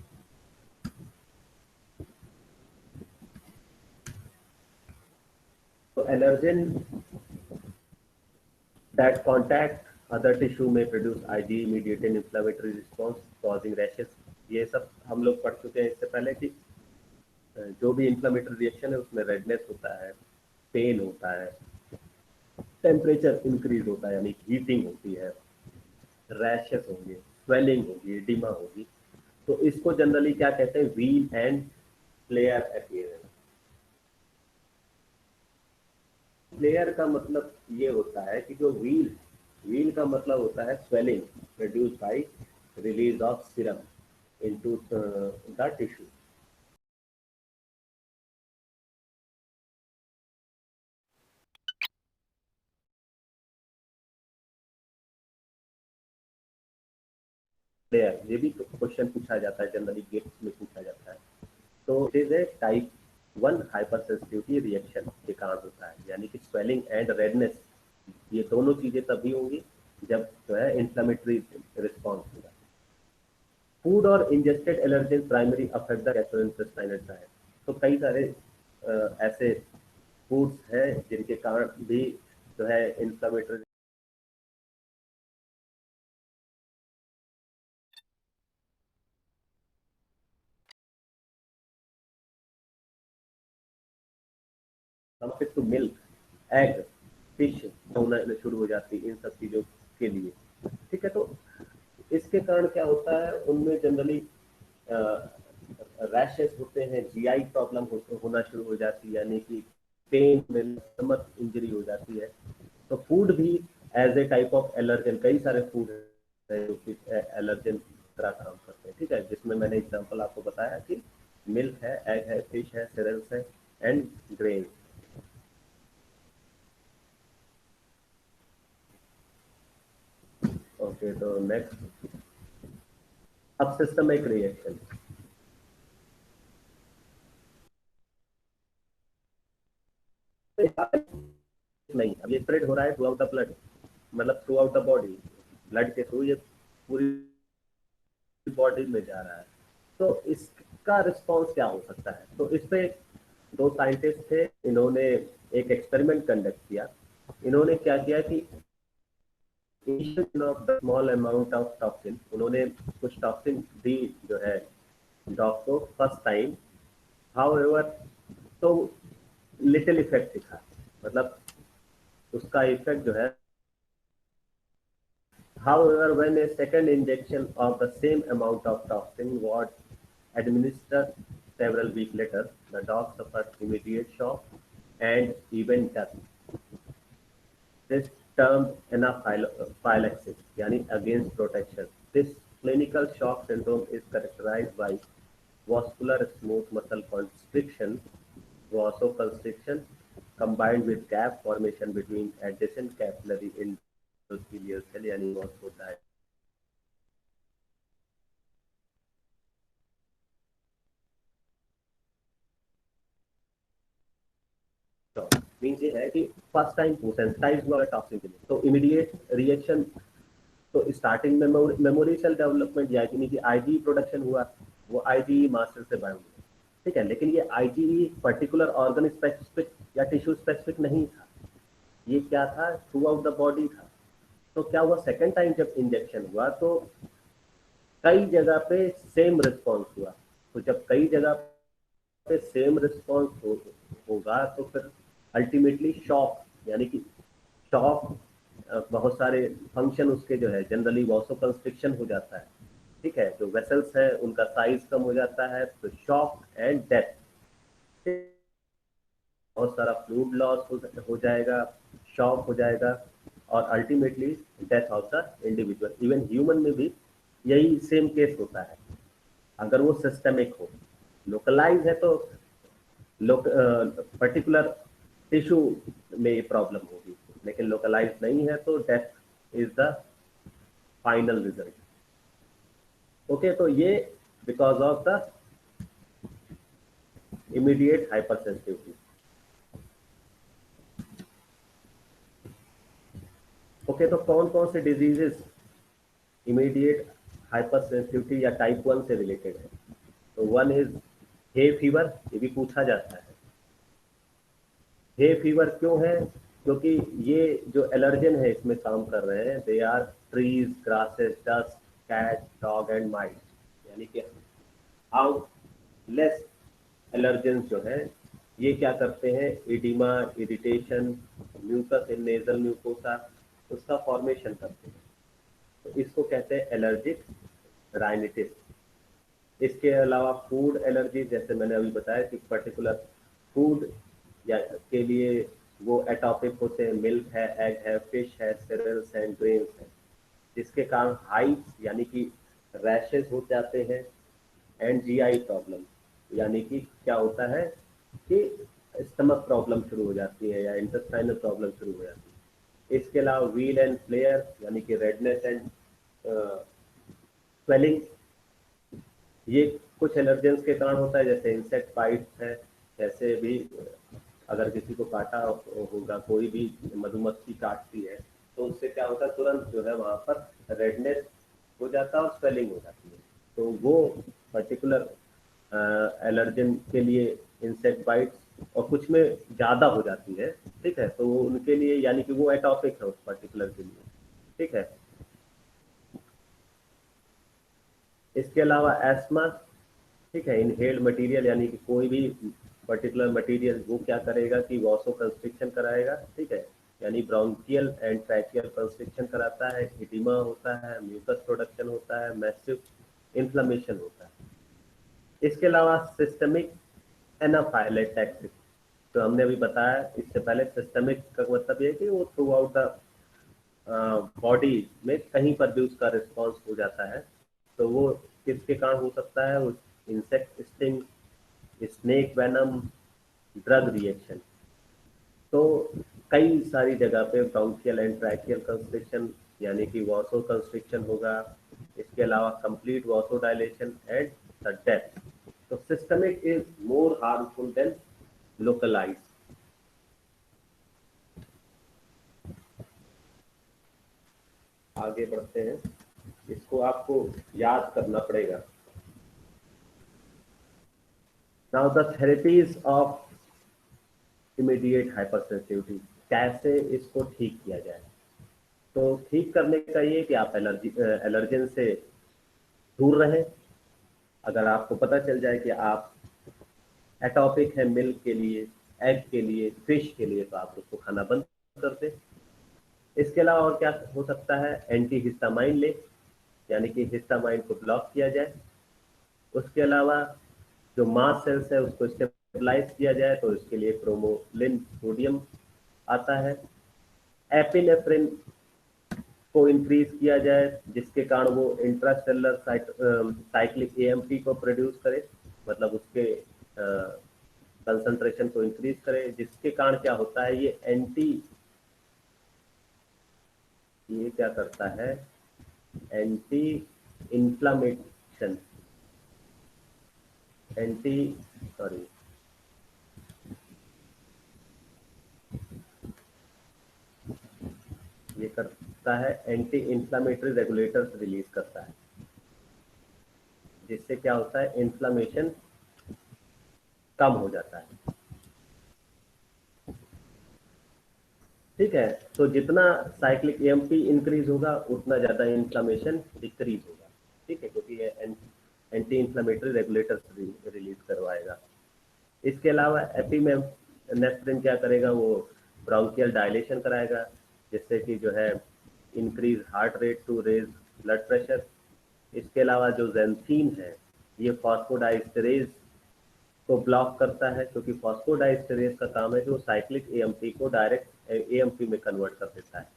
तो allergen that contact other tissue may produce IgE mediated inflammatory response causing rashes। ये सब हम लोग पढ़ चुके हैं इससे पहले कि जो भी इंफ्लेमेटरी रिएक्शन है उसमें रेडनेस होता है, पेन होता है, टेम्परेचर इंक्रीज होता है यानी हीटिंग होती है, रैशेस होंगे, स्वेलिंग होगी, एडिमा होगी। तो इसको जनरली क्या कहते हैं, wheal and flare appearance. Flare का मतलब ये होता है कि जो व्हील का मतलब होता है swelling produce by release of serum into the tissue. Flare ये भी क्वेश्चन पूछा जाता है, जनरली गेट्स में पूछा जाता है। तो it is a type 1 hypersensitivity reaction के कारण होता है, यानी कि स्वेलिंग एंड रेडनेस ये दोनों चीजें तभी होंगी जब जो है इंफ्लेमेटरी रिस्पॉन्स होगा। फूड और ingested allergen primary affect the gastrointestinal tract. तो कई सारे ऐसे फूड्स हैं जिनके कारण भी जो है inflammatory to milk, egg, fish होना शुरू हो जाती है इन सब चीजों के लिए। ठीक है, तो इसके कारण क्या होता है, उनमें जनरली रैशेस होते हैं, जीआई प्रॉब्लम होना शुरू हो जाती है, यानी कि पेन में स्टमक इंजरी हो जाती है। तो फूड भी as a type of allergen, कई सारे फूड है जो कि एलर्जन तरह काम करते हैं। ठीक है, जिसमें मैंने एग्जांपल आपको बताया कि मिल्क है, एग है, फिश है, सीरियल्स है एंड ग्रेन। ओके, तो नेक्स्ट अब सिस्टमिक रिएक्शन। नहीं, अब ये स्प्रेड हो रहा है थ्रू आउट द ब्लड, मतलब through out the body, blood के थ्रू ये पूरी बॉडी में जा रहा है। तो इसका रिस्पॉन्स क्या हो सकता है, तो इस पे दो साइंटिस्ट थे, इन्होंने एक एक्सपेरिमेंट कंडक्ट किया। इन्होंने क्या किया कि of the small amount of toxin, उन्होंने कुछ टॉक्सिन दी जो है डॉग को फर्स्ट टाइम। हाउएवर, तो लिटिल इफेक्ट दिखा, मतलब उसका इफेक्ट जो है। However, when a second injection of the same amount of toxin was administered several weeks later, the dog suffered immediate shock and even death. This term anaphylaxis, yani against protection. This clinical shock syndrome is characterized by vascular smooth muscle constriction, vasoconstriction, combined with gap formation between adjacent capillary endothelial cell यानी vasodilatation। Means ये है कि first time वो sensitize हुआ है toxin के लिए, तो इमीडिएट रिएक्शन तो स्टार्टिंग में मेमोरी सेल डेवलपमेंट यानी कि आईजीई प्रोडक्शन हुआ, वो आईजीई मास्टर से बाउंड है, ठीक है। लेकिन ये आईजीई पर्टिकुलर ऑर्गन स्पेसिफिक या टिश्यू स्पेसिफिक नहीं था, ये क्या था, थ्रू आउट द बॉडी था। तो क्या हुआ, सेकेंड टाइम जब इंजेक्शन हुआ तो कई जगह पे सेम रिस्पॉन्स हुआ। तो जब कई जगह पे सेम रिस्पॉन्स होगा तो फिर अल्टीमेटली शॉक, यानी कि शॉक, बहुत सारे फंक्शन उसके जो है जनरली वॉसो कंस्ट्रिक्शन हो जाता है, ठीक है। जो वेसल्स है उनका साइज कम हो जाता है, तो शॉक एंड डेथ, बहुत सारा फ्लूइड लॉस हो जाएगा, शॉक हो जाएगा और ultimately death of the individual. Even human में भी यही सेम केस होता है अगर वो सिस्टेमिक हो। लोकलाइज है तो पर्टिकुलर टिश्यू में ये प्रॉब्लम होगी, लेकिन लोकलाइज नहीं है तो death is the final result. Okay, तो ये because of the immediate hyper sensitivity. Okay, तो कौन कौन से डिजीजेस इमीडिएट हाइपर सेंसिटिविटी या टाइप 1 से रिलेटेड है? तो वन इज हे फीवर, ये भी पूछा जाता है। हे फीवर क्यों है? क्योंकि ये जो एलर्जन है इसमें काम कर रहे हैं, they are trees, grasses, dust, cat, dog and mice, यानी कि हार्मलेस एलर्जेंस जो है ये क्या करते हैं, oedema, irritation, mucus in nasal mucosa, उसका फॉर्मेशन करते हैं। तो इसको कहते हैं एलर्जिक राइनिटिस। इसके अलावा फूड एलर्जी, जैसे मैंने अभी बताया कि पर्टिकुलर फूड या के लिए वो एटॉपिक होते हैं, मिल्क है, एग है, फिश है, सीरियल्स एंड ग्रेन्स है, जिसके कारण हाइव्स यानी कि रैशेस हो जाते हैं एंड जीआई प्रॉब्लम, यानी कि क्या होता है कि स्टमक प्रॉब्लम शुरू हो जाती है या इंटेस्टाइनल प्रॉब्लम शुरू हो जाती है। इसके अलावा व्हील एंड फ्लेयर यानी कि रेडनेस एंड स्वेलिंग, ये कुछ एलर्जेंस के कारण होता है, जैसे इंसेक्ट बाइट्स है, जैसे भी अगर किसी को काटा होगा, कोई भी मधुमक्खी काटती है तो उससे क्या होता है, तुरंत जो है वहाँ पर रेडनेस हो जाता है और स्वेलिंग हो जाती है। तो वो पर्टिकुलर एलर्जन के लिए इंसेक्ट बाइट्स, और कुछ में ज़्यादा हो जाती है, ठीक है, तो वो उनके लिए यानी कि वो एटॉपिक है उस पर्टिकुलर के लिए, ठीक है। इसके अलावा एस्मा, ठीक है, इनहेल्ड मटेरियल यानी कि कोई भी पर्टिकुलर मटेरियल वो क्या करेगा कि वॉसो कंस्ट्रिक्शन कराएगा, ठीक है, यानी ब्रोंकियल एंड ट्रैकियल कंस्ट्रिक्शन कराता है, एडिमा होता है, म्यूकस प्रोडक्शन होता है, मैसिव इन्फ्लेमेशन होता है। इसके अलावा सिस्टमिक एनाफाइलेटैक्सिस, तो हमने अभी बताया इससे पहले, सिस्टमिक का मतलब ये है कि वो थ्रू आउट द बॉडी में कहीं पर भी उसका रिस्पॉन्स हो जाता है। तो वो किसके कारण हो सकता है, insect sting, snake venom, drug reaction. तो कई सारी जगह पे ब्रोंकियल एंड ट्रैकियल कंस्ट्रिक्शन यानी कि वॉसो कंस्ट्रिक्शन होगा। इसके अलावा complete vasodilation and the death. तो systemic is more harmful than localize. आगे बढ़ते हैं, इसको आपको याद करना पड़ेगा। Now the therapies of immediate hypersensitivity, कैसे इसको ठीक किया जाए? तो ठीक करने का ये कि आप एलर्जन से दूर रहें। अगर आपको पता चल जाए कि आप एटॉपिक है मिल्क के लिए, एग के लिए, फिश के लिए, तो आप उसको खाना बंद कर दें। इसके अलावा और क्या हो सकता है, एंटी हिस्टामाइन ले, यानी कि हिस्टामाइन को ब्लॉक किया जाए। उसके अलावा जो मास सेल्स है उसको स्टेबलाइज किया जाए, तो इसके लिए प्रोमोलिन सोडियम आता है। एपिनेफ्रिन को इंक्रीज किया जाए, जिसके कारण वो इंट्रासेलुलर साइक्लिक एएमपी को प्रोड्यूस करे, मतलब उसके कंसंट्रेशन को इंक्रीज करे, जिसके कारण क्या होता है, ये क्या करता है, एंटी इन्फ्लामेशन, एंटी सॉरी ये कर करता है, एंटी इंफ्लामेटरी रेगुलेटर्स रिलीज करता है, जिससे क्या होता है, इन्फ्लामेशन कम हो जाता है। ठीक है, तो जितना साइक्लिक एएमपी इंक्रीज होगा उतना ज्यादा इन्फ्लामेशन डिक्रीज होगा। ठीक है, क्योंकि ये एंटी इंफ्लामेटरी रेगुलेटर्स रिलीज करवाएगा। इसके अलावा एपिनेफ्रिन क्या करेगा, वो ब्रोंकियल डायलेशन कराएगा, जिससे कि जो है increase heart rate to raise blood pressure. इसके अलावा जो ज़ैंथीन है, ये फॉस्फोडाइस्टरेज को ब्लॉक करता है, क्योंकि फॉस्फोडाइस्टरेज का काम है जो साइक्लिक एएमपी को डायरेक्ट एएमपी में कन्वर्ट कर देता है।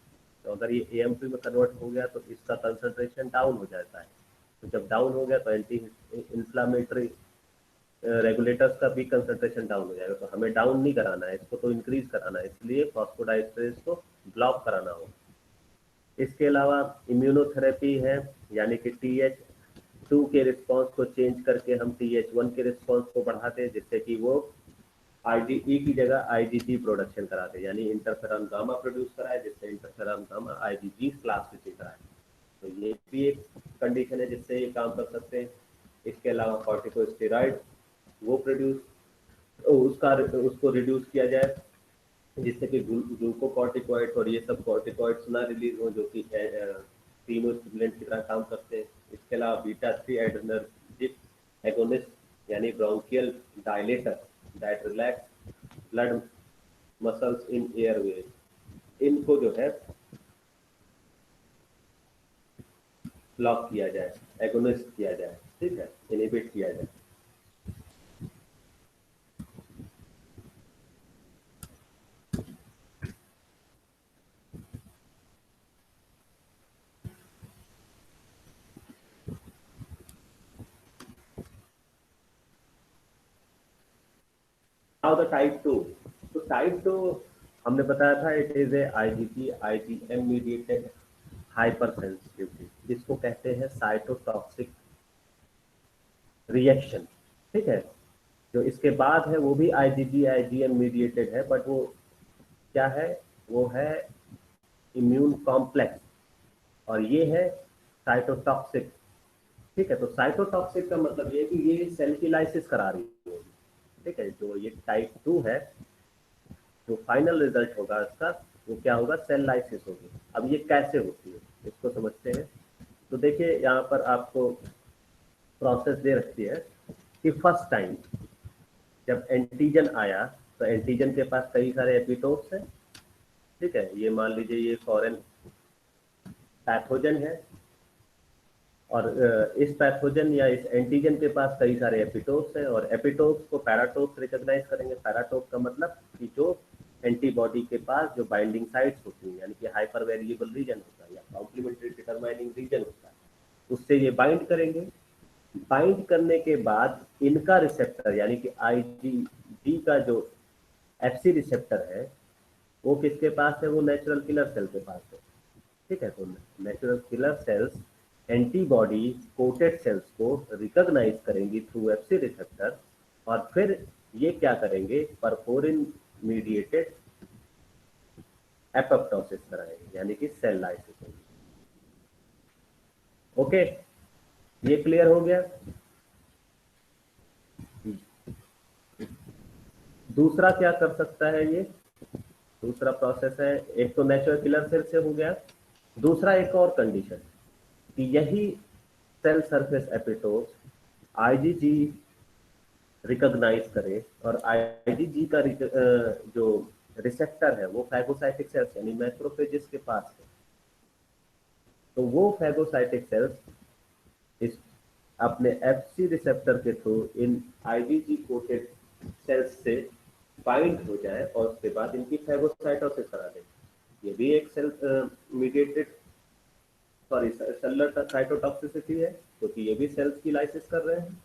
तो अगर ये एएमपी में कन्वर्ट हो गया तो इसका कंसंट्रेशन डाउन हो जाता है। तो जब डाउन हो गया तो एंटी इंफ्लामेटरी रेगुलेटर्स का भी कंसंट्रेशन डाउन हो जाएगा। तो हमें डाउन नहीं कराना है, इसको तो इंक्रीज कराना है, इसलिए फॉस्फोडाइस्टरेज को ब्लॉक कराना होगा। इसके अलावा इम्यूनोथेरेपी है, यानी कि TH2 के रिस्पॉन्स को चेंज करके हम TH1 के रिस्पॉन्स को बढ़ाते हैं, जिससे कि वो IgE की जगह IgG प्रोडक्शन कराते हैं, यानी इंटरफेरॉन गामा प्रोड्यूस कराए, जिससे इंटरफेरॉन गामा IgG क्लास में कराए। तो ये भी एक कंडीशन है जिससे ये काम कर सकते हैं। इसके अलावा कॉर्टिकोस्टेरॉइड वो प्रोड्यूस उसको रिड्यूस किया जाए, जिससे कि ग्लूकोकॉर्टिकॉइड्स और ये सब कॉर्टिकॉइड्स ना रिलीज हो, जो कि कीमोस्टिमुलेंट की तरह काम करते हैं। इसके अलावा बीटा 3 एड्रेनर्जिक एगोनिस्ट यानी bronchial dilator that relax blood muscles in airway, इनको जो है ब्लॉक किया जाए, एगोनिस्ट किया जाए। ठीक है, इनहिबिट किया जाए। Now the type 2। तो टाइप 2 हमने बताया था, it is A IgG IgM mediated hyper sensitivity. इसको कहते हैं साइटोटॉक्सिक रिएक्शन। ठीक है, जो इसके बाद है वो भी IgG IgM मीडिएटेड है, बट वो क्या है, वो है इम्यून कॉम्प्लेक्स, और ये है साइटोटॉक्सिक। ठीक है, तो साइटोटॉक्सिक का मतलब ये है कि ये सेल की लाइसिस करा रही है। ठीक है, जो ये टाइप 2 है, जो फाइनल रिजल्ट होगा इसका, वो क्या होगा, सेल लाइसिस होगी। अब ये कैसे होती है इसको समझते हैं। तो देखिए, यहाँ पर आपको प्रोसेस दे रखी है कि फर्स्ट टाइम जब एंटीजन आया, तो एंटीजन के पास कई सारे एपिटोप्स हैं। ठीक है, ये मान लीजिए ये फॉरेन पैथोजन है, और इस पैथोजन या इस एंटीजन के पास कई सारे एपिटोप्स हैं, और एपिटोप्स को पैराटोप्स रिकॉग्नाइज करेंगे। पैराटोप का मतलब कि जो एंटीबॉडी के पास जो बाइंडिंग साइट्स होती हैं, यानी कि हाइपर वेरिएबल रीजन होता है या कॉम्प्लीमेंट्री डिटरमाइनिंग रीजन होता है, उससे ये बाइंड करेंगे। बाइंड करने के बाद इनका रिसेप्टर यानी कि IgG का जो FC रिसेप्टर है, वो किसके पास है, वो नेचुरल किलर सेल के पास है। ठीक है, तो natural killer cells antibody coated cells को रिकॉग्नाइज करेंगी थ्रू FC रिसेप्टर, और फिर ये क्या करेंगे, परफोरिन मीडिएटेड एपोप्टोसिस कराएंगे, यानी कि सेल लाइसिस होगी। ओके, ये क्लियर हो गया। दूसरा क्या कर सकता है, ये दूसरा प्रोसेस है, एक तो नेचुरल किलर सेल से हो गया। दूसरा एक और कंडीशन कि यही cell surface epitopes IgG recognise करे, और IgG का जो रिसेप्टर है वो फैगोसाइटिक सेल्स यानी मैक्रोफेजेस के पास है। तो वो फैगोसाइटिक सेल्स इस अपने FC रिसेप्टर के थ्रू इन IgG कोटेड सेल्स से बाइंड हो जाए, और उसके बाद इनकी फैगोसाइटोसिस करा दे। ये भी एक सेल मीडिएटेड सेलुलर साइटोटॉक्सिसिटी है, क्योंकि ये भी सेल्स की लाइसिस कर रहे हैं।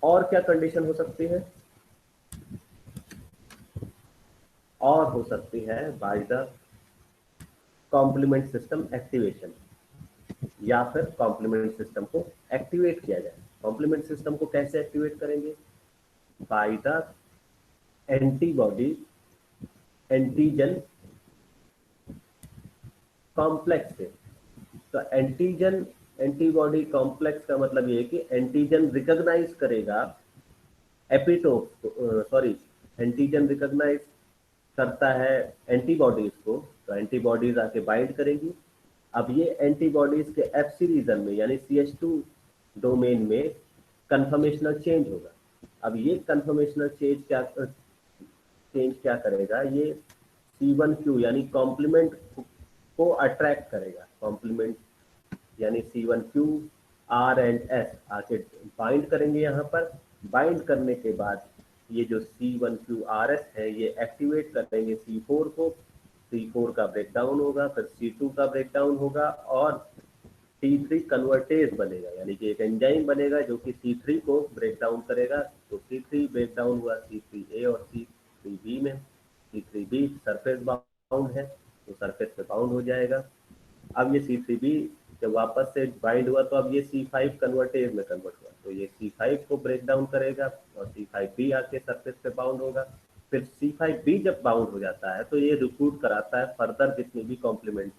और क्या कंडीशन हो सकती है, और हो सकती है by the complement system activation, या फिर कॉम्प्लीमेंट सिस्टम को एक्टिवेट किया जाए। कॉम्प्लीमेंट सिस्टम को कैसे एक्टिवेट करेंगे, by the antibody antigen complex से। तो एंटीजन एंटीबॉडी कॉम्प्लेक्स का मतलब ये है कि एंटीजन रिकॉग्नाइज करेगा एपिटोप, सॉरी, एंटीजन रिकॉग्नाइज करता है एंटीबॉडीज को, तो एंटीबॉडीज आके बाइंड करेंगी। अब ये एंटीबॉडीज के एफसी रीजन में यानी CH2 डोमेन में कन्फर्मेशनल चेंज होगा। अब ये कन्फर्मेशनल चेंज क्या करेगा, ये C1q यानी कॉम्प्लीमेंट को अट्रैक्ट करेगा। कॉम्प्लीमेंट यानी C1q R एंड S आके बाइंड करेंगे यहाँ पर। बाइंड करने के बाद ये जो C1QRS है ये एक्टिवेट करेंगे C4 को। C4 का ब्रेकडाउन होगा, फिर C2 का ब्रेकडाउन होगा और C3 कन्वर्टेज बनेगा, यानी कि एक एंजाइम बनेगा जो कि C3 को ब्रेकडाउन करेगा। तो C3 ब्रेकडाउन हुआ C3A और C3B में। C3B सरफेस बाउंड है तो सरफेस पे बाउंड हो जाएगा। अब ये C3B जब वापस से बाइंड हुआ तो अब ये C5 कन्वर्टेज में कन्वर्ट हुआ, तो ये C5 को ब्रेक डाउन करेगा और C5B आके सरफेस पे बाउंड होगा। फिर C5B जब बाउंड हो जाता है तो ये रिक्रूट कराता है फर्दर जितनी भी कॉम्प्लीमेंट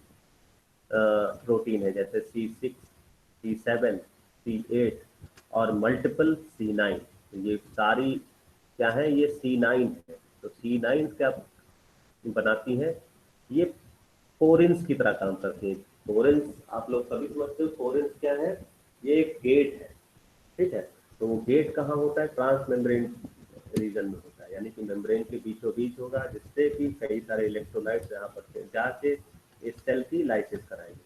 प्रोटीन है, जैसे C6, C7, C8 और मल्टीपल C9। तो ये सारी क्या है, ये C9 है। तो C9 क्या बनाती हैं, ये फोरेंस की तरह काम करती हैं। फोरेंस आप लोग सभी समझते हो, फोरेंस क्या है, ये एक गेट है, ठीक है। तो वो गेट कहाँ होता है, ट्रांस मेम्ब्रेन रीजन में होता है, यानी कि मेम्ब्रेन के बीचों बीच होगा, जिससे कि कई सारे इलेक्ट्रोलाइट्स यहाँ पर जाके इस सेल की लाइसिस कराएंगे।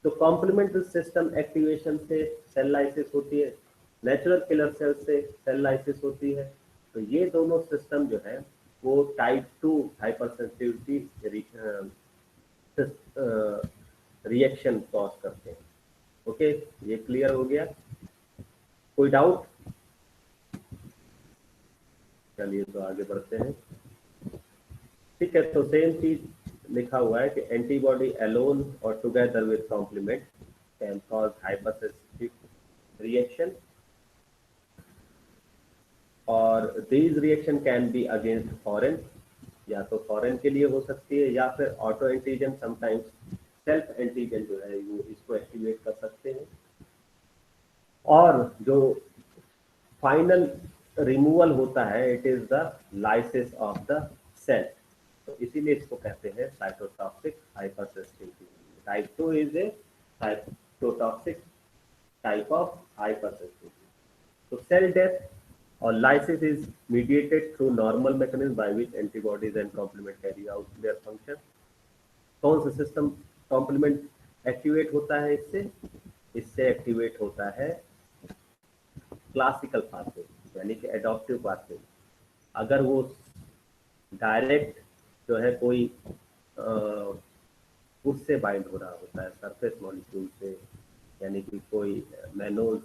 तो कॉम्प्लीमेंट्री सिस्टम एक्टिवेशन से सेल लाइसिस होती है, नेचुरल किलर सेल से सेल लाइसिस होती है। तो ये दोनों सिस्टम जो है वो टाइप 2 हाइपरसेंसिटिविटी रिएक्शन कॉज करते हैं। ओके, ये क्लियर हो गया, कोई डाउट? चलिए तो आगे बढ़ते हैं। ठीक है, तो सेम चीज लिखा हुआ है कि एंटीबॉडी अलोन और together with complement can cause hypersensitive reaction और these reaction can be against foreign, या तो फॉरेन के लिए हो सकती है या फिर auto antigen, sometimes self antigen जो है वो इसको एक्टिवेट कर सकते हैं। और जो फाइनल रिमूवल होता है it is the lysis of the cell, तो इसीलिए इसको कहते हैं cytotoxic hypersensitivity. Type 2 is a cytotoxic type of hypersensitivity. तो cell death or lysis is mediated through normal mechanism by which antibodies and complement carry out their function। कौन सा system complement activate होता है इससे एक्टिवेट होता है classical pathway, यानी कि एडॉप्टिव पाथवे। अगर वो डायरेक्ट जो है कोई उससे बाइंड हो रहा होता है सरफेस मॉलिक्यूल से, यानी कि कोई मैनोज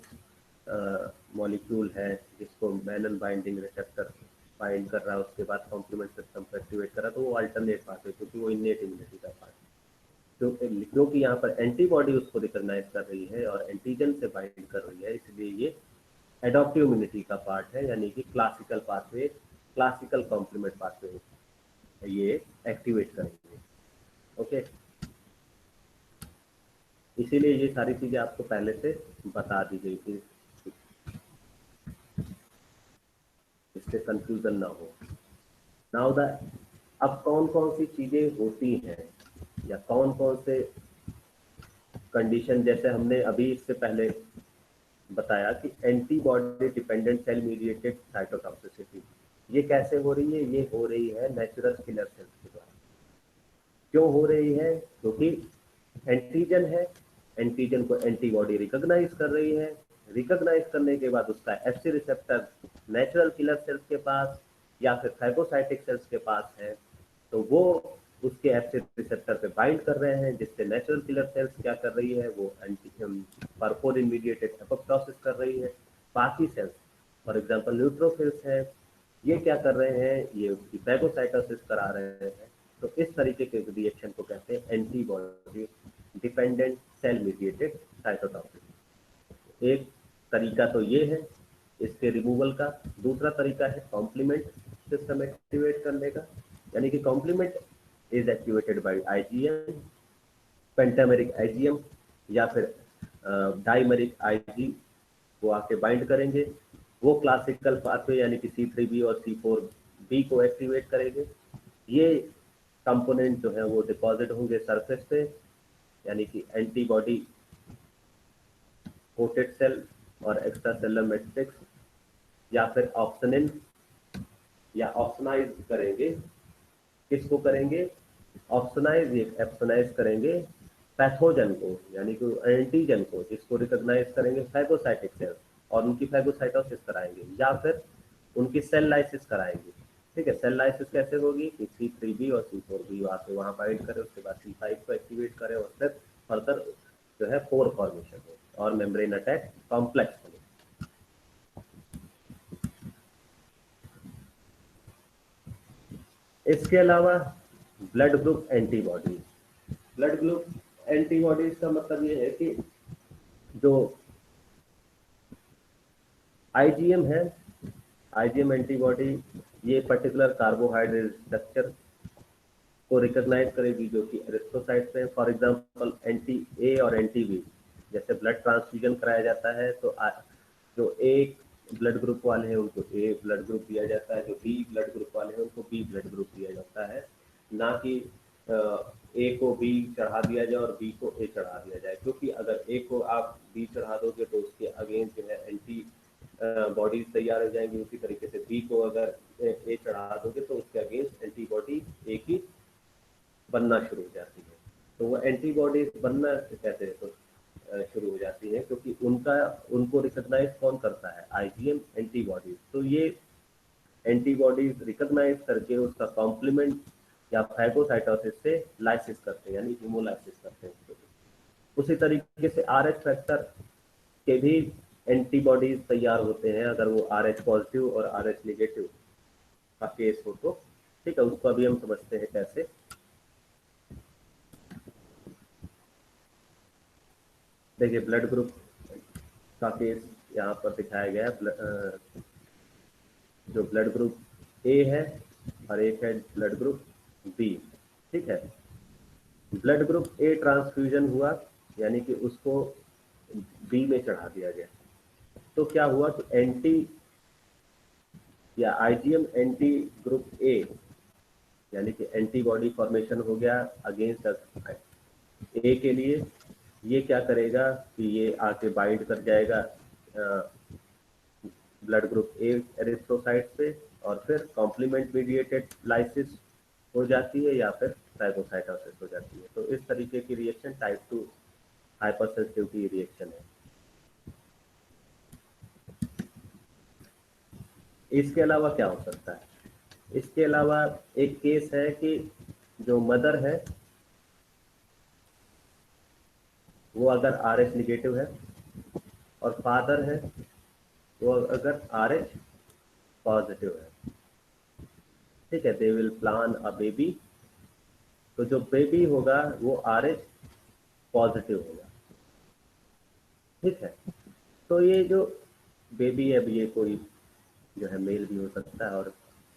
मॉलिक्यूल है जिसको मैनन बाइंडिंग रिसेप्टर बाइंड कर रहा है, उसके बाद कॉम्प्लीमेंट सिस्टम को एक्टिवेट कर रहा है, तो वो अल्टरनेट पाथ है, क्योंकि वो इनेट इम्यूनिटी का पार्ट है। क्योंकि यहाँ पर एंटीबॉडी उसको रिकॉग्नाइज कर रही है और एंटीजन से बाइंड कर रही है, इसलिए ये एडॉप्टिव इम्यूनिटी का पार्ट है, यानी कि classical pathway, classical complement pathway ये एक्टिवेट करेंगे। ओके, इसीलिए ये सारी चीजें आपको पहले से बता दी गई थी, इससे कंफ्यूजन ना हो। नाउ द अब कौन कौन सी चीजें होती हैं या कौन कौन से कंडीशन, जैसे हमने अभी इससे पहले बताया कि antibody dependent cell mediated cytotoxicity, ये कैसे हो रही है, ये हो रही है नेचुरल किलर सेल्स के द्वारा। क्यों हो रही है, क्योंकि एंटीजन है, एंटीजन को एंटीबॉडी रिकॉग्नाइज कर रही है, रिकॉग्नाइज करने के बाद उसका FC receptor natural killer sales के पास या फिर फाइगोसाइटिक सेल्स के पास है, तो वो उसके एफसी रिसेप्टर पे बाइंड कर रहे हैं, जिससे नेचुरल किलर सेल्स क्या कर रही है, वो परफोरिन मीडिएटेड एपोप्टोसिस कर रही है। बाकी सेल्स फॉर एग्जांपल न्यूट्रोफिल्स है, ये क्या कर रहे हैं, ये उसकी फैगोसाइटोसिस करा रहे हैं। तो इस तरीके के रिएक्शन को कहते हैं antibody dependent cell mediated cytotoxicity. एक तरीका तो ये है इसके रिमूवल का, दूसरा तरीका है कॉम्प्लीमेंट सिस्टम एक्टिवेट करने का, यानी कि complement is activated by IgM pentameric IgM या फिर डाइमेरिक आईजी वो आके बाइंड करेंगे, वो क्लासिकल पाथवे यानी कि C3b और C4b को एक्टिवेट करेंगे। ये कंपोनेंट जो है वो डिपॉजिट होंगे सरफेस पे, यानी कि एंटीबॉडी कोटेड सेल और एक्स्ट्रा सेलुलर मैट्रिक्स, या फिर ऑप्शनिन या ऑप्शनाइज करेंगे। किसको करेंगे? ऑप्शनाइज करेंगे पैथोजन को, यानी कि एंटीजन को, जिसको रिकॉग्नाइज करेंगे फैगोसाइटिक सेल्स, और उनकी फैगोसाइटोसिस कराएंगे या फिर उनकी सेल लाइसिस कराएंगे। ठीक है, सेल लाइसिस कैसे होगी कि C3b और C4b वहाँ बाइंड करे, उसके बाद C5 को एक्टिवेट करे और फिर फर्दर जो है पोर फॉर्मेशन हो और मेम्ब्रेन अटैक कॉम्प्लेक्स बने। इसके अलावा blood group antibodies. Blood group antibodies का मतलब ये है कि जो आईजीएम है, आईजीएम एंटीबॉडी ये पर्टिकुलर कार्बोहाइड्रेट स्ट्रक्चर को रिकॉग्नाइज करेगी जो कि एरिथ्रोसाइट्स में। फॉर एग्जांपल एंटी ए और एंटी बी, जैसे ब्लड ट्रांसफ्यूजन कराया जाता है तो जो ए ब्लड ग्रुप वाले हैं उनको ए ब्लड ग्रुप दिया जाता है, जो बी ब्लड ग्रुप वाले हैं उनको बी ब्लड ग्रुप दिया जाता है, ना कि ए को बी चढ़ा दिया जाए और बी को ए चढ़ा दिया जाए। क्योंकि अगर ए को आप बी चढ़ा दोगे तो उसके अगेंस्ट जो है एंटी बॉडीज तैयार हो जाएंगी। उसी तरीके से बी को अगर ए चढ़ा दोगे तो उसके अगेंस्ट एंटीबॉडी ए की बनना शुरू हो जाती है। तो वो एंटीबॉडीज बनना कैसे तो शुरू हो जाती है, क्योंकि उनको रिकॉग्नाइज कौन करता है? IgM antibodies. तो ये एंटीबॉडीज रिकॉग्नाइज करके उसका कॉम्प्लीमेंट या फैगोसाइटोसिस से लाइसिस करते हैं, यानी हीमोलाइसिस करते हैं। उसी तरीके से RH फैक्टर के भी एंटीबॉडीज तैयार होते हैं अगर वो RH पॉजिटिव और RH नेगेटिव का केस हो तो। ठीक है, उसको अभी हम समझते हैं कैसे। देखिए ब्लड ग्रुप का केस यहाँ पर दिखाया गया है। जो ब्लड ग्रुप ए है और एक है ब्लड ग्रुप बी। ठीक है, ब्लड ग्रुप ए ट्रांसफ्यूजन हुआ यानी कि उसको बी में चढ़ा दिया गया, तो क्या हुआ कि एंटी या आईजीएम एंटी ग्रुप ए यानी कि एंटीबॉडी फॉर्मेशन हो गया अगेंस्ट ए के लिए। ये क्या करेगा कि ये आके बाइंड कर जाएगा ब्लड ग्रुप ए एरिथ्रोसाइट पे और फिर कॉम्प्लीमेंट मीडिएटेड लाइसिस हो जाती है या फिर फैगोसाइटोसिस हो जाती है। तो इस तरीके की रिएक्शन टाइप 2 हाइपरसेंसिटिविटी रिएक्शन है। इसके अलावा क्या हो सकता है? इसके अलावा एक केस है कि जो मदर है वो अगर RH निगेटिव है और फादर है वो अगर RH पॉजिटिव है। ठीक है, they will plan a baby. तो जो बेबी होगा वो RH पॉजिटिव होगा। ठीक है, तो ये जो बेबी है ये कोई जो है मेल भी हो सकता है और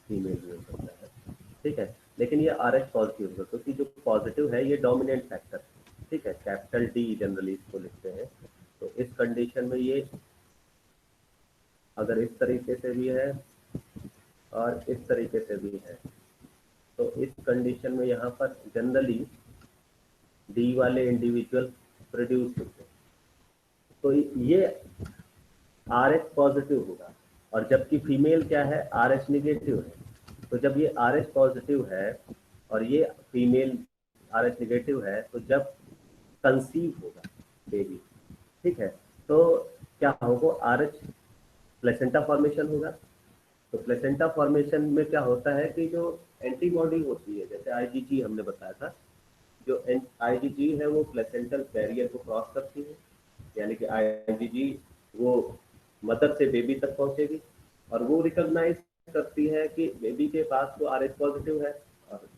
फीमेल भी हो सकता है। ठीक है, लेकिन ये RH पॉजिटिव होगा क्योंकि जो पॉजिटिव है ये डोमिनेंट फैक्टर है। ठीक है, कैपिटल D जनरली इसको लिखते हैं। तो इस कंडीशन में ये अगर इस तरीके से भी है और इस तरीके से भी है तो इस कंडीशन में यहाँ पर जनरली D वाले इंडिविजुअल प्रोड्यूस होते हैं। तो ये RH पॉजिटिव होगा और जबकि फीमेल क्या है? RH निगेटिव है। तो जब ये RH पॉजिटिव है और ये फीमेल RH निगेटिव है तो जब कंसीव होगा बेबी, ठीक है, तो क्या होगा? RH प्लेसेंटा फॉर्मेशन होगा। तो प्लेसेंटा फॉर्मेशन में क्या होता है कि जो एंटीबॉडी होती है, जैसे IgG हमने बताया था, जो IgG है वो प्लेसेंटल बैरियर को क्रॉस करती है, यानी कि IgG वो मदर से बेबी तक पहुंचेगी और वो रिकॉग्नाइज करती है कि बेबी के पास तो RH पॉजिटिव है और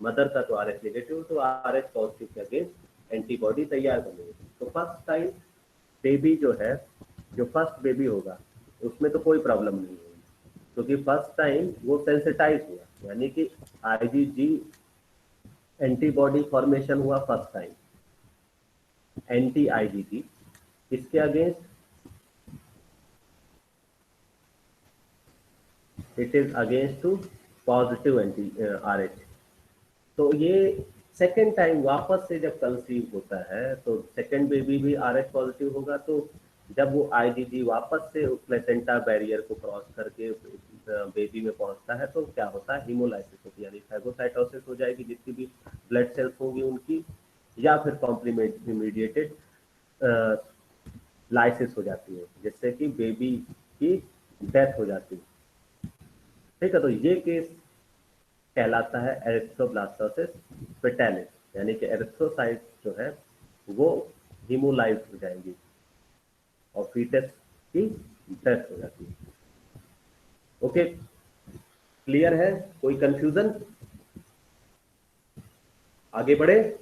मदर का तो RH नेगेटिव, तो RH पॉजिटिव के अगेंस्ट एंटीबॉडी तैयार बनेगी। तो फर्स्ट टाइम बेबी जो है, जो फर्स्ट बेबी होगा उसमें तो कोई प्रॉब्लम नहीं होगी क्योंकि फर्स्ट टाइम वो सेंसिटाइज हुआ, यानी कि IgG एंटीबॉडी फॉर्मेशन हुआ फर्स्ट टाइम। एंटी आईजीजी, इसके against it is against to positive anti RH। तो ये सेकेंड टाइम वापस से जब कंसीव होता है तो सेकेंड बेबी भी RH पॉजिटिव होगा। तो जब वो आईजीजी वापस से प्लेसेंटा बैरियर को क्रॉस करके बेबी में पहुंचता है तो क्या होता है, हीमोलाइसिस होती है, यानी फैगोसाइटोसिस हो जाएगी, जितनी भी ब्लड सेल्स होंगी उनकी, या फिर कॉम्प्लीमेंट मीडिएटेड लाइसिस हो जाती है, जिससे कि बेबी की डेथ हो जाती है। ठीक है, तो ये केस कहलाता है एरिथ्रोब्लास्टोसिस फेटालिस, यानी कि एरिथ्रोसाइट जो है वो हीमोलाइज हो जाएंगी और फीटस की डेथ हो जाती है। ओके, क्लियर है? कोई कंफ्यूजन? आगे बढ़े।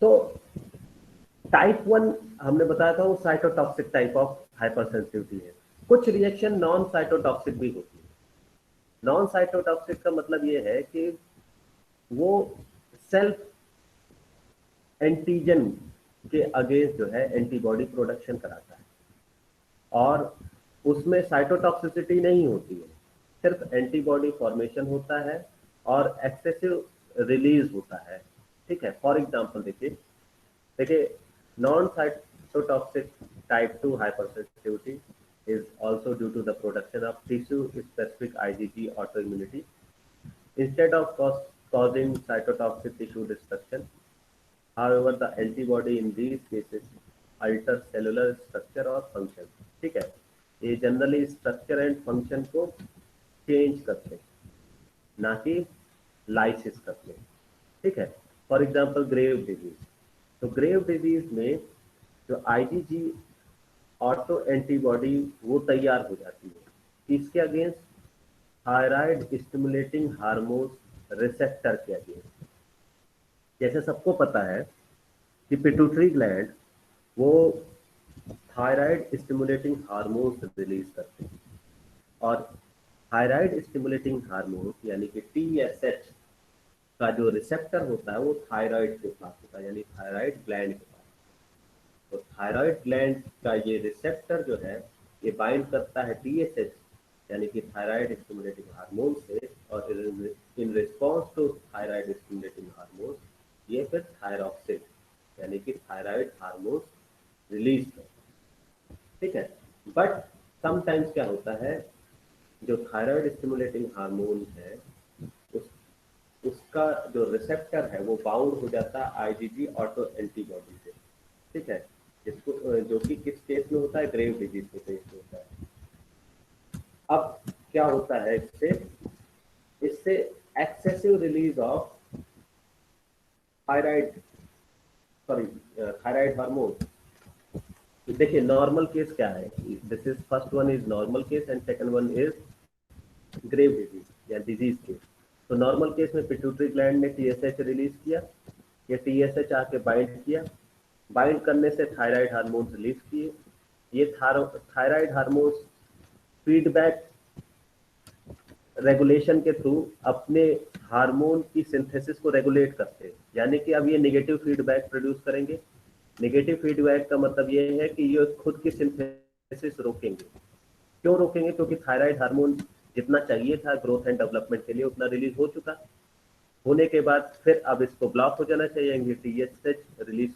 तो टाइप 1 हमने बताया था वो साइटोटॉक्सिक टाइप ऑफ हाइपरसेंसिटिविटी है। कुछ रिएक्शन नॉन साइटोटॉक्सिक भी होती है। नॉन साइटोटॉक्सिक का मतलब ये है कि वो सेल्फ एंटीजन के अगेंस्ट जो है एंटीबॉडी प्रोडक्शन कराता है, और उसमें साइटोटॉक्सिसिटी नहीं होती है, सिर्फ एंटीबॉडी फॉर्मेशन होता है और एक्सेसिव रिलीज होता है। ठीक है, फॉर एग्जांपल देखिए non cytotoxic type 2 hypersensitivity is also due to the production of tissue specific IgG autoimmunity instead of causing cytotoxic tissue destruction. However, the antibody in these cases alter cellular structure or function। ठीक है, ये generally structure and function को change करते हैं, ना कि lysis करते हैं। ठीक है, फॉर एग्जांपल ग्रेव डिजीज। तो ग्रेव डिजीज में जो आईजीजी ऑटो एंटीबॉडी वो तैयार हो जाती है इसके against thyroid stimulating hormone receptor के अगेंस्ट। जैसे सबको पता है कि पिट्यूटरी ग्लैंड वो थायराइड स्टिमुलेटिंग हार्मोन्स रिलीज करते हैं, और थायराइड स्टिमुलेटिंग हार्मोन यानी कि TSH का जो रिसेप्टर होता है वो थायराइड के पास होता है, यानी थायराइड ग्लैंड के पास। तो थायराइड ग्लैंड का ये रिसेप्टर जो है ये बाइंड करता है TSH यानी कि थायराइड स्टिमुलेटिंग हार्मोन से, और in response to thyroid stimulating hormone ये फिर थायरॉक्सिन यानी कि थायराइड हार्मोन रिलीज करता है। ठीक है, बट समटाइम्स क्या होता है, जो थायराइड स्टिमुलेटिंग हार्मोन है उसका जो रिसेप्टर है वो बाउंड हो जाता है आईजीजी ऑटो एंटीबॉडी से। ठीक है, जिसको जो कि किस केस में होता है, ग्रेव डिजीज के केस में होता है। अब क्या होता है इससे excessive release of thyroid hormone. देखिए नॉर्मल केस क्या है, this is first one is normal case and second one is Grave disease या डिजीज केस। तो नॉर्मल केस में पिट्यूटरी ग्लैंड ने TSH रिलीज किया, ये TSH आके बाइंड किया, बाइंड करने से थायराइड हार्मोन्स रिलीज किए। ये थायराइड हार्मोन्स फीडबैक रेगुलेशन के थ्रू अपने हार्मोन की सिंथेसिस को रेगुलेट करते हैं, यानी कि अब ये नेगेटिव फीडबैक प्रोड्यूस करेंगे। नेगेटिव फीडबैक का मतलब ये है कि ये खुद की सिंथेसिस रोकेंगे। क्यों रोकेंगे? क्योंकि थायराइड हार्मोन जितना चाहिए था ग्रोथ एंड डेवलपमेंट के लिए उतना रिलीज हो चुका, होने के बाद फिर अब इसको ब्लॉक हो जाना चाहिए, TSH रिलीज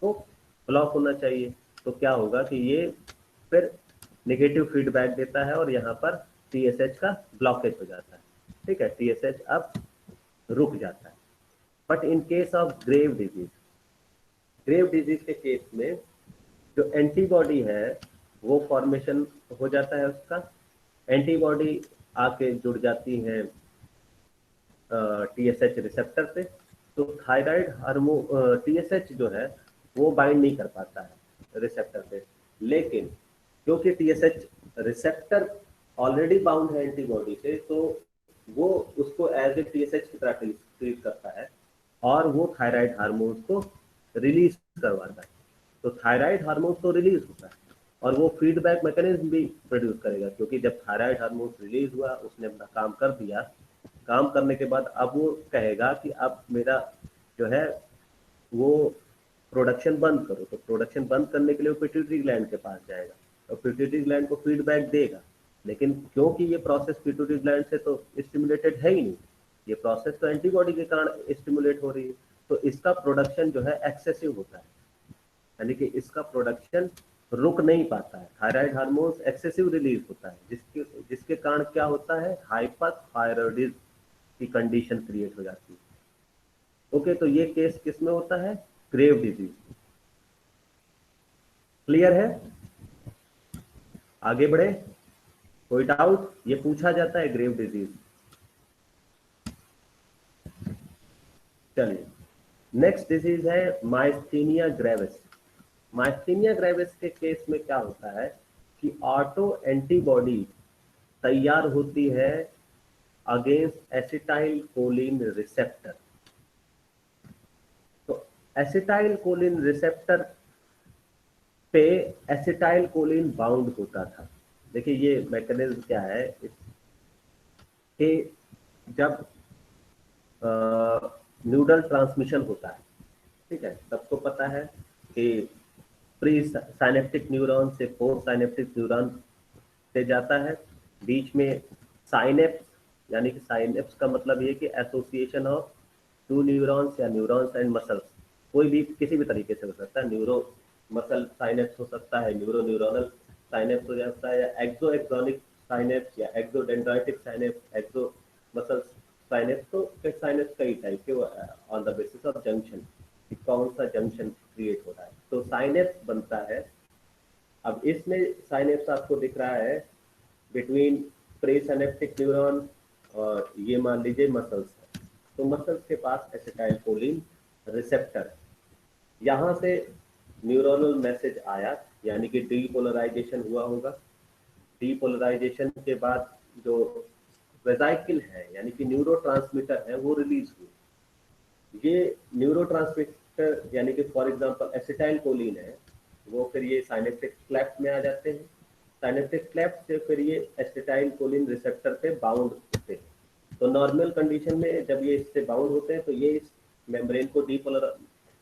को ब्लॉक होना चाहिए। तो क्या होगा कि ये फिर नेगेटिव फीडबैक देता है और यहाँ पर TSH का ब्लॉकेज हो जाता है। ठीक है, TSH अब रुक जाता है। But in case of Grave disease के केस में जो एंटीबॉडी है वो फॉर्मेशन हो जाता है, उसका एंटीबॉडी आके जुड़ जाती है TSH रिसेप्टर से। तो थायराइड हार्मोन TSH जो है वो बाइंड नहीं कर पाता है रिसेप्टर पे, लेकिन क्योंकि TSH रिसेप्टर ऑलरेडी बाउंड है एंटीबॉडी से, तो वो उसको एज ए TSH की तरह ट्रीट करता है और वो थायराइड हार्मोन्स को रिलीज करवाता है। तो थायराइड हार्मोन तो रिलीज होता है और वो फीडबैक मैकेनिज्म भी प्रोड्यूस करेगा, क्योंकि जब थायराइड हार्मोन रिलीज हुआ, उसने अपना काम कर दिया, काम करने के बाद अब वो कहेगा कि अब मेरा जो है वो प्रोडक्शन बंद करो। तो प्रोडक्शन बंद करने के लिए वो पिट्यूटरी ग्लैंड के पास जाएगा और पिट्यूटरी ग्लैंड को फीडबैक देगा। लेकिन क्योंकि ये प्रोसेस पिट्यूटरी ग्लैंड से तो स्टिमुलेटेड है ही नहीं, ये प्रोसेस तो एंटीबॉडी के कारण स्टिमुलेट हो रही है, तो इसका प्रोडक्शन जो है एक्सेसिव होता है, यानी कि इसका प्रोडक्शन रुक नहीं पाता है। थायराइड हार्मोन्स एक्सेसिव रिलीज होता है, जिसके जिसके कारण क्या होता है, हाइपरथायरॉयडिज्म की कंडीशन क्रिएट हो जाती है। ओके, तो ये केस किस में होता है, ग्रेव डिजीज। क्लियर है, आगे बढ़े, कोई डाउट, ये पूछा जाता है ग्रेव डिजीज। चलिए, नेक्स्ट डिजीज है माइस्थीनिया ग्रेविस। माइस्थीनिया ग्रेविस के केस में क्या होता है कि ऑटो एंटीबॉडी तैयार होती है अगेंस्ट एसिटाइल कोलिन रिसेप्टर। तो एसिटाइल कोलिन रिसेप्टर पे एसिटाइल कोलिन बाउंड होता था। देखिए ये मैकेनिज्म क्या है कि जब न्यूरल ट्रांसमिशन होता है, ठीक है, सबको पता है कि प्री साइनेप्टिक न्यूरॉन से पोस्ट साइनेप्टिक न्यूरॉन से जाता है, बीच में साइनेप्स, यानी कि साइनेप्स का मतलब ये कि एसोसिएशन ऑफ टू न्यूरॉन्स या न्यूरॉन्स एंड मसल्स, कोई भी किसी भी तरीके से हो सकता है, न्यूरो मसल साइनेप्स हो सकता है, न्यूरो न्यूरोनल साइनेप्स हो जाता है, या एक्सो एक्सोनिक साइनेप्स या एक्सोडेंड्राइटिक साइनेप्स, एक्सो मसल साइनेप्स। तो साइनेप्स कई टाइप के on the basis of junction, कौन सा जंक्शन क्रिएट हो रहा है, तो साइनेप्स बनता है। अब इसमें साइनेप्स आपको दिख रहा है बिटवीन प्रीसाइनेप्टिक न्यूरॉन और ये मान लीजिए मसल्स है, तो मसल्स के पास एसिटाइल कोलिन रिसेप्टर, यहाँ से न्यूरोनल मैसेज आया, यानी कि डीपोलराइजेशन हुआ होगा। डीपोलराइजेशन के बाद जो वेसाइकिल है, यानी कि न्यूरोट्रांसमीटर है, वो रिलीज हुई। ये न्यूरोट्रांसमीटर यानी कि फॉर एग्जांपल एसिटाइल कोलिन है, वो फिर ये साइनेप्टिक क्लेफ्ट में आ जाते हैं, साइनेप्टिक क्लेफ्ट से फिर ये एसिटाइल कोलिन रिसेप्टर पे बाउंड होते हैं। तो नॉर्मल कंडीशन में जब ये इससे बाउंड होते हैं तो ये इस मेम्ब्रेन को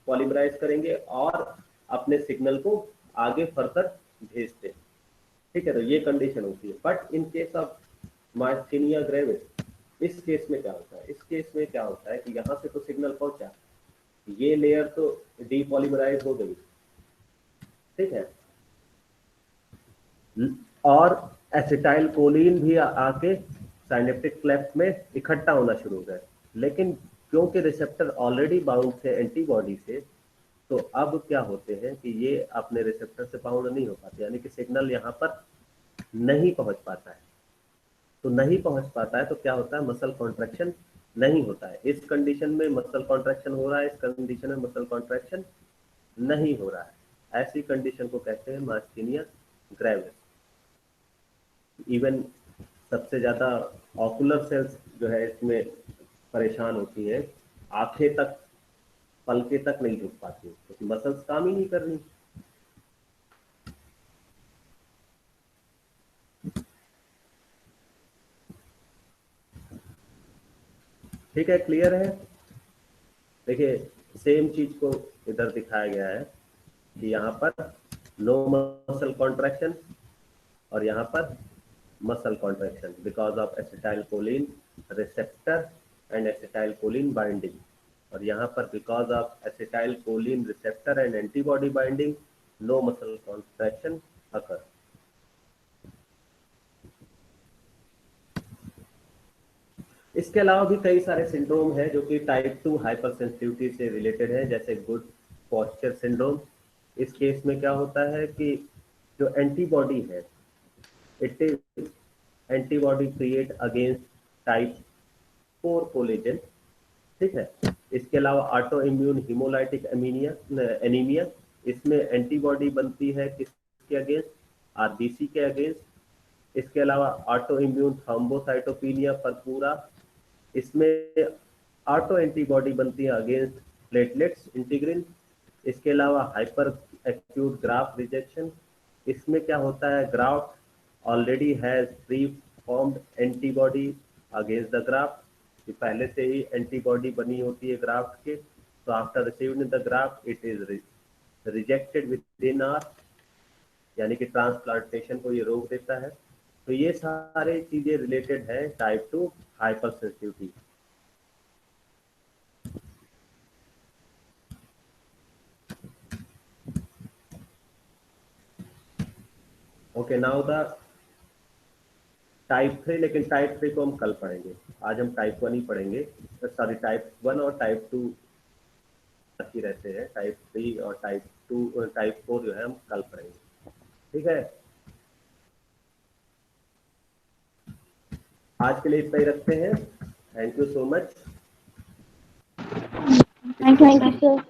पॉलीमराइज करेंगे और अपने सिग्नल को आगे फर्दर भेजते हैं, ठीक है, तो ये कंडीशन होती है। But in case of myasthenia gravis, इस केस में क्या होता है, इस केस में क्या होता है कि यहाँ से तो सिग्नल पहुंचा, ये लेयर तो डीपॉलीमराइज हो गई, ठीक है, और एसिटाइल कोलिन भी आके साइनेप्टिक क्लेफ्ट में इकट्ठा होना शुरू हो गए। लेकिन क्योंकि रिसेप्टर ऑलरेडी बाउंड थे एंटीबॉडी से, तो अब क्या होते हैं कि ये अपने रिसेप्टर से बाउंड नहीं हो पाते, यानी कि सिग्नल यहाँ पर नहीं पहुंच पाता है। तो नहीं पहुंच पाता है तो क्या होता है, मसल कॉन्ट्रैक्शन नहीं होता है। इस कंडीशन में मसल कॉन्ट्रैक्शन हो रहा है, इस कंडीशन में मसल कॉन्ट्रैक्शन नहीं हो रहा है। ऐसी कंडीशन को कहते हैं माइस्थीनिया ग्रेविस। इवन सबसे ज्यादा ऑकुलर सेल्स जो है इसमें परेशान होती है, आंखें तक, पलकें तक नहीं झुक पाती क्योंकि मसल्स काम ही नहीं कर रही। ठीक है, क्लियर है। देखिए सेम चीज को इधर दिखाया गया है कि यहाँ पर नो मसल कॉन्ट्रैक्शन और यहाँ पर muscle contraction because of acetyl choline receptor and acetyl choline binding, और यहाँ पर because of acetyl choline receptor and antibody binding no muscle contraction occur. इसके अलावा भी कई सारे सिंड्रोम हैं जो कि टाइप 2 हाइपरसेंसिटिविटी से रिलेटेड है, जैसे गुड पोस्चर सिंड्रोम। इस केस में क्या होता है कि जो एंटीबॉडी है, it is antibody create against type 4 collagen, ठीक है। इसके अलावा ऑटो इम्यून हीमोलाइटिक एनीमिया, इसमें एंटीबॉडी बनती है किसके अगेंस्ट, आरबीसी के अगेंस्ट। इसके अलावा ऑटो इम्यून थ्रोम्बोसाइटोपिनिया परपूरा, इसमें ऑटो एंटीबॉडी बनती है अगेंस्ट प्लेटलेट्स इंटीग्रिन। इसके अलावा हाइपर एक्यूट ग्राफ रिजेक्शन, इसमें क्या होता है, graft already has pre formed antibody against the graft, कि पहले से ही एंटीबॉडी बनी होती है ग्राफ्ट के, तो after received the graft it is rejected within hour, यानी कि ट्रांसप्लांटेशन को ये रोक देता है। तो ये सारे चीजें रिलेटेड है type 2 hyper sensitivity. Okay, now the type 3, लेकिन टाइप 3 को हम कल पढ़ेंगे, आज हम टाइप 1 ही पढ़ेंगे। सॉरी, टाइप 1 और टाइप 2 ही रहते हैं, टाइप 3 और टाइप 4 जो है हम कल पढ़ेंगे, ठीक है। आज के लिए इतना ही रखते हैं। Thank you so much. Thank you sir.